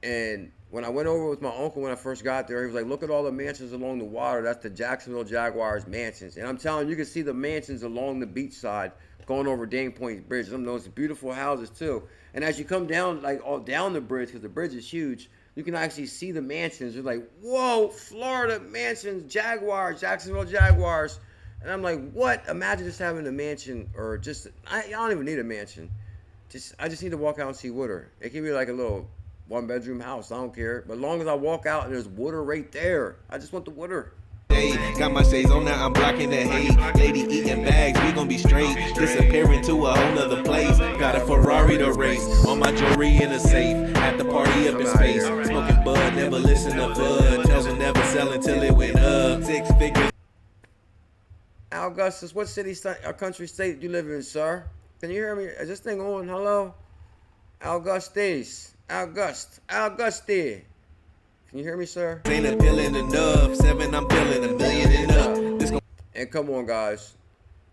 And when I went over with my uncle when I first got there, he was like, look at all the mansions along the water. That's the Jacksonville Jaguars mansions. And I'm telling you, you can see the mansions along the beach side going over Dames Point Bridge. Some of those beautiful houses too. And as you come down, like all down the bridge, because the bridge is huge, you can actually see the mansions. You're like, whoa, Florida mansions, Jaguars, Jacksonville Jaguars. And I'm like, what? Imagine just having a mansion, or just, I don't even need a mansion. I just need to walk out and see water. It can be like a little 1-bedroom house. I don't care. But as long as I walk out and there's water right there, I just want the water. Got my shades on now, I'm blocking the hate. Lady eating bags, we gon' be straight. Disappearing to a whole nother place. Got a Ferrari to race. All my jewelry in a safe. At the party up in space. Smoking bud, never listen to bud. Tells her never sell until it went up. 6 figures. Augustus, what city, or country, state do you live in, sir? Can you hear me? Is this thing on? Hello? Augustus. Augusti. Can you hear me, sir? Ain't appealing enough. 7, I'm feeling $1 million and up. And come on, guys.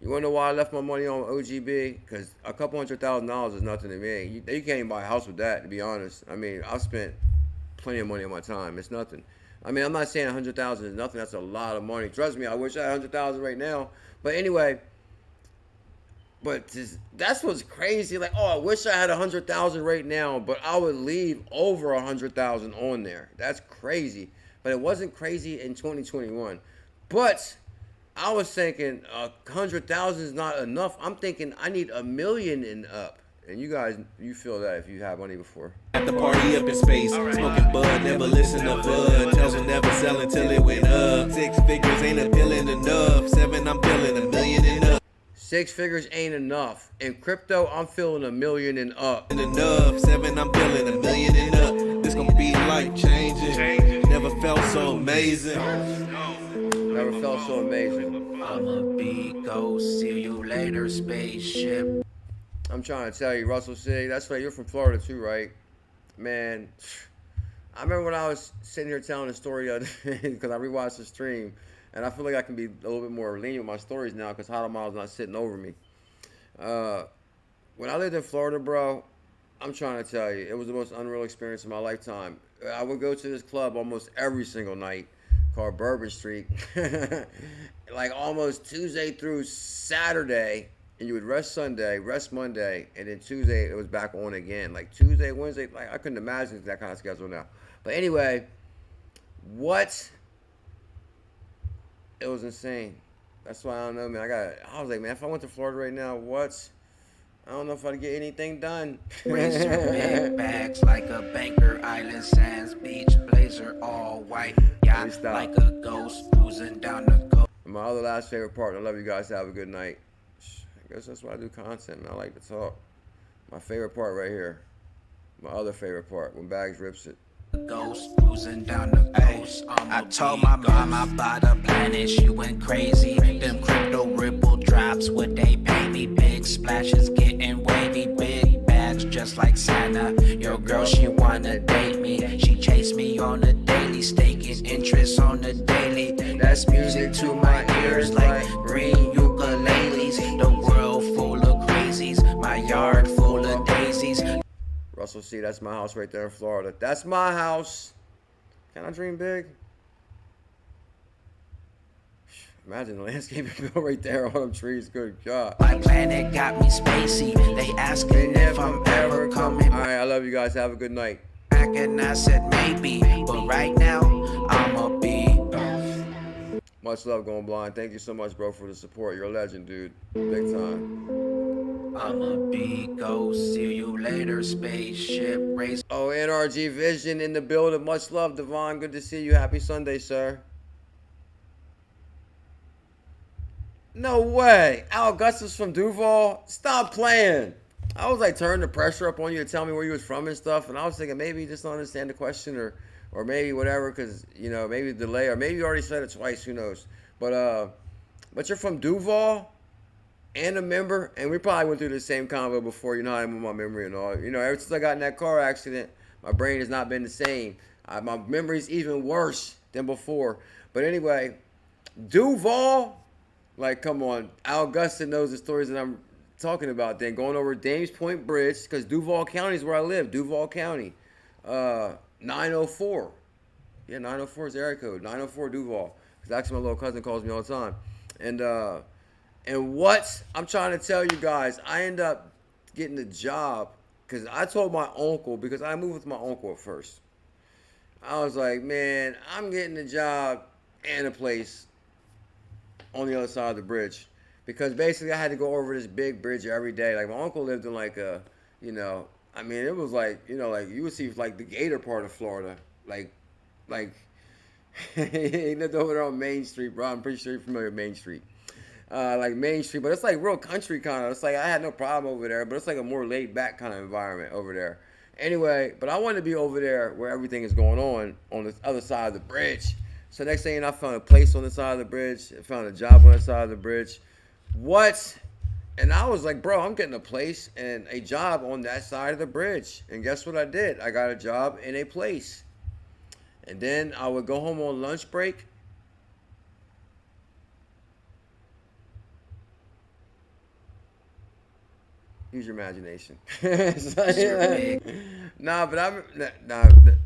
You wanna know why I left my money on OGB? Because a couple $100,000 is nothing to me. You can't even buy a house with that, to be honest. I mean, I've spent plenty of money on my time. It's nothing. I mean, I'm not saying 100,000 is nothing. That's a lot of money. Trust me, I wish I had 100,000 right now. But anyway, that's what's crazy. Like, oh, I wish I had 100,000 right now, but I would leave over 100,000 on there. That's crazy. But it wasn't crazy in 2021. But I was thinking 100,000 is not enough. I'm thinking I need $1 million and up. And you guys, you feel that if you have money before. At the party up in space, smoking bud, never listen to bud. Tells her never sell until it went up. 6 figures ain't appealing enough. 7, I'm feeling $1 million and up. 6 figures ain't enough. In crypto, I'm feeling $1 million and up. Enough. 7, I'm feeling $1 million and up. This gonna be life changing. Never felt so amazing. Never felt so amazing. I'm a BACKO, see you later, spaceship. I'm trying to tell you, Russell City, that's right, you're from Florida too, right? Man, I remember when I was sitting here telling the story the other day, because I rewatched the stream, and I feel like I can be a little bit more lenient with my stories now because Hot Miles not sitting over me. When I lived in Florida, bro, I'm trying to tell you, it was the most unreal experience of my lifetime. I would go to this club almost every single night called Bourbon Street, like almost Tuesday through Saturday. And you would rest Sunday, rest Monday, and then Tuesday it was back on again. Like Tuesday, Wednesday, like I couldn't imagine that kind of schedule now. But anyway, it was insane. That's why I don't know, man. I was like, man, if I went to Florida right now, I don't know if I'd get anything done. Racer big bags like a banker, island sands, beach blazer, all white. Yeah, like a ghost cruising down the coast. My other last favorite part. I love you guys. Have a good night. I guess that's why I do content, man. I like to talk. My favorite part right here. My other favorite part, when Bags rips it. Ghost cruising down the coast. I told my mom about the planet, she went crazy. Them crypto Ripple drops, would they pay me? Big splashes getting wavy, big bags just like Santa. Your girl, she wanna date me. She chased me on the daily, staking interest on the daily. That's music to my ears like green ukuleles. The world full of crazies, my yard full of daisies. Russell C, that's my house right there in Florida. That's my house. Can I dream big? Imagine the landscaping bill right there, all them trees. Good God. My planet got me spacey. They asking if I'm ever coming. All right, I love you guys. Have a good night. Back and I said maybe, but right now I'ma be. Much love, Going Blind. Thank you so much, bro, for the support. You're a legend, dude. Big time. I'm a BACKO, see you later, spaceship race. Oh, NRG Vision in the building. Much love, Devon. Good to see you. Happy Sunday, sir. No way. Al Augustus from Duval. Stop playing. I was like turning the pressure up on you to tell me where you was from and stuff, and I was thinking maybe you just don't understand the question, or maybe whatever, because you know, maybe delay, or maybe you already said it twice. Who knows? But you're from Duval. And a member, and we probably went through the same convo before. You know how I'm with my memory and all. You know, ever since I got in that car accident, my brain has not been the same. My memory's even worse than before. But anyway, Duval, like, come on. Al Augusta knows the stories that I'm talking about. Then going over Dames Point Bridge, because Duval County is where I live. Duval County, 904. Yeah, 904 is the area code. 904 Duval. Because actually my little cousin calls me all the time. And what I'm trying to tell you guys, I end up getting a job because I told my uncle, because I moved with my uncle at first. I was like, man, I'm getting a job and a place on the other side of the bridge. Because basically I had to go over this big bridge every day. Like my uncle lived in like a, you know, I mean, it was like, you know, like you would see like the Gator part of Florida. Like he lived over there on Main Street, bro. I'm pretty sure you're familiar with Main Street. Like Main Street, but it's like real country kind of. It's like I had no problem over there, but it's like a more laid back kind of environment over there. Anyway, but I wanted to be over there where everything is going on the other side of the bridge. So next thing you know, I found a place on the side of the bridge. I found a job on the side of the bridge. What? And I was like, bro, I'm getting a place and a job on that side of the bridge. And guess what I did? I got a job in a place. And then I would go home on lunch break. Use your imagination. Nah, but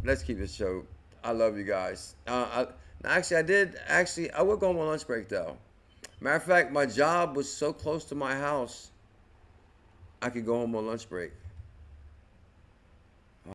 let's keep this show. I love you guys. I would go home on lunch break though. Matter of fact, my job was so close to my house, I could go home on lunch break.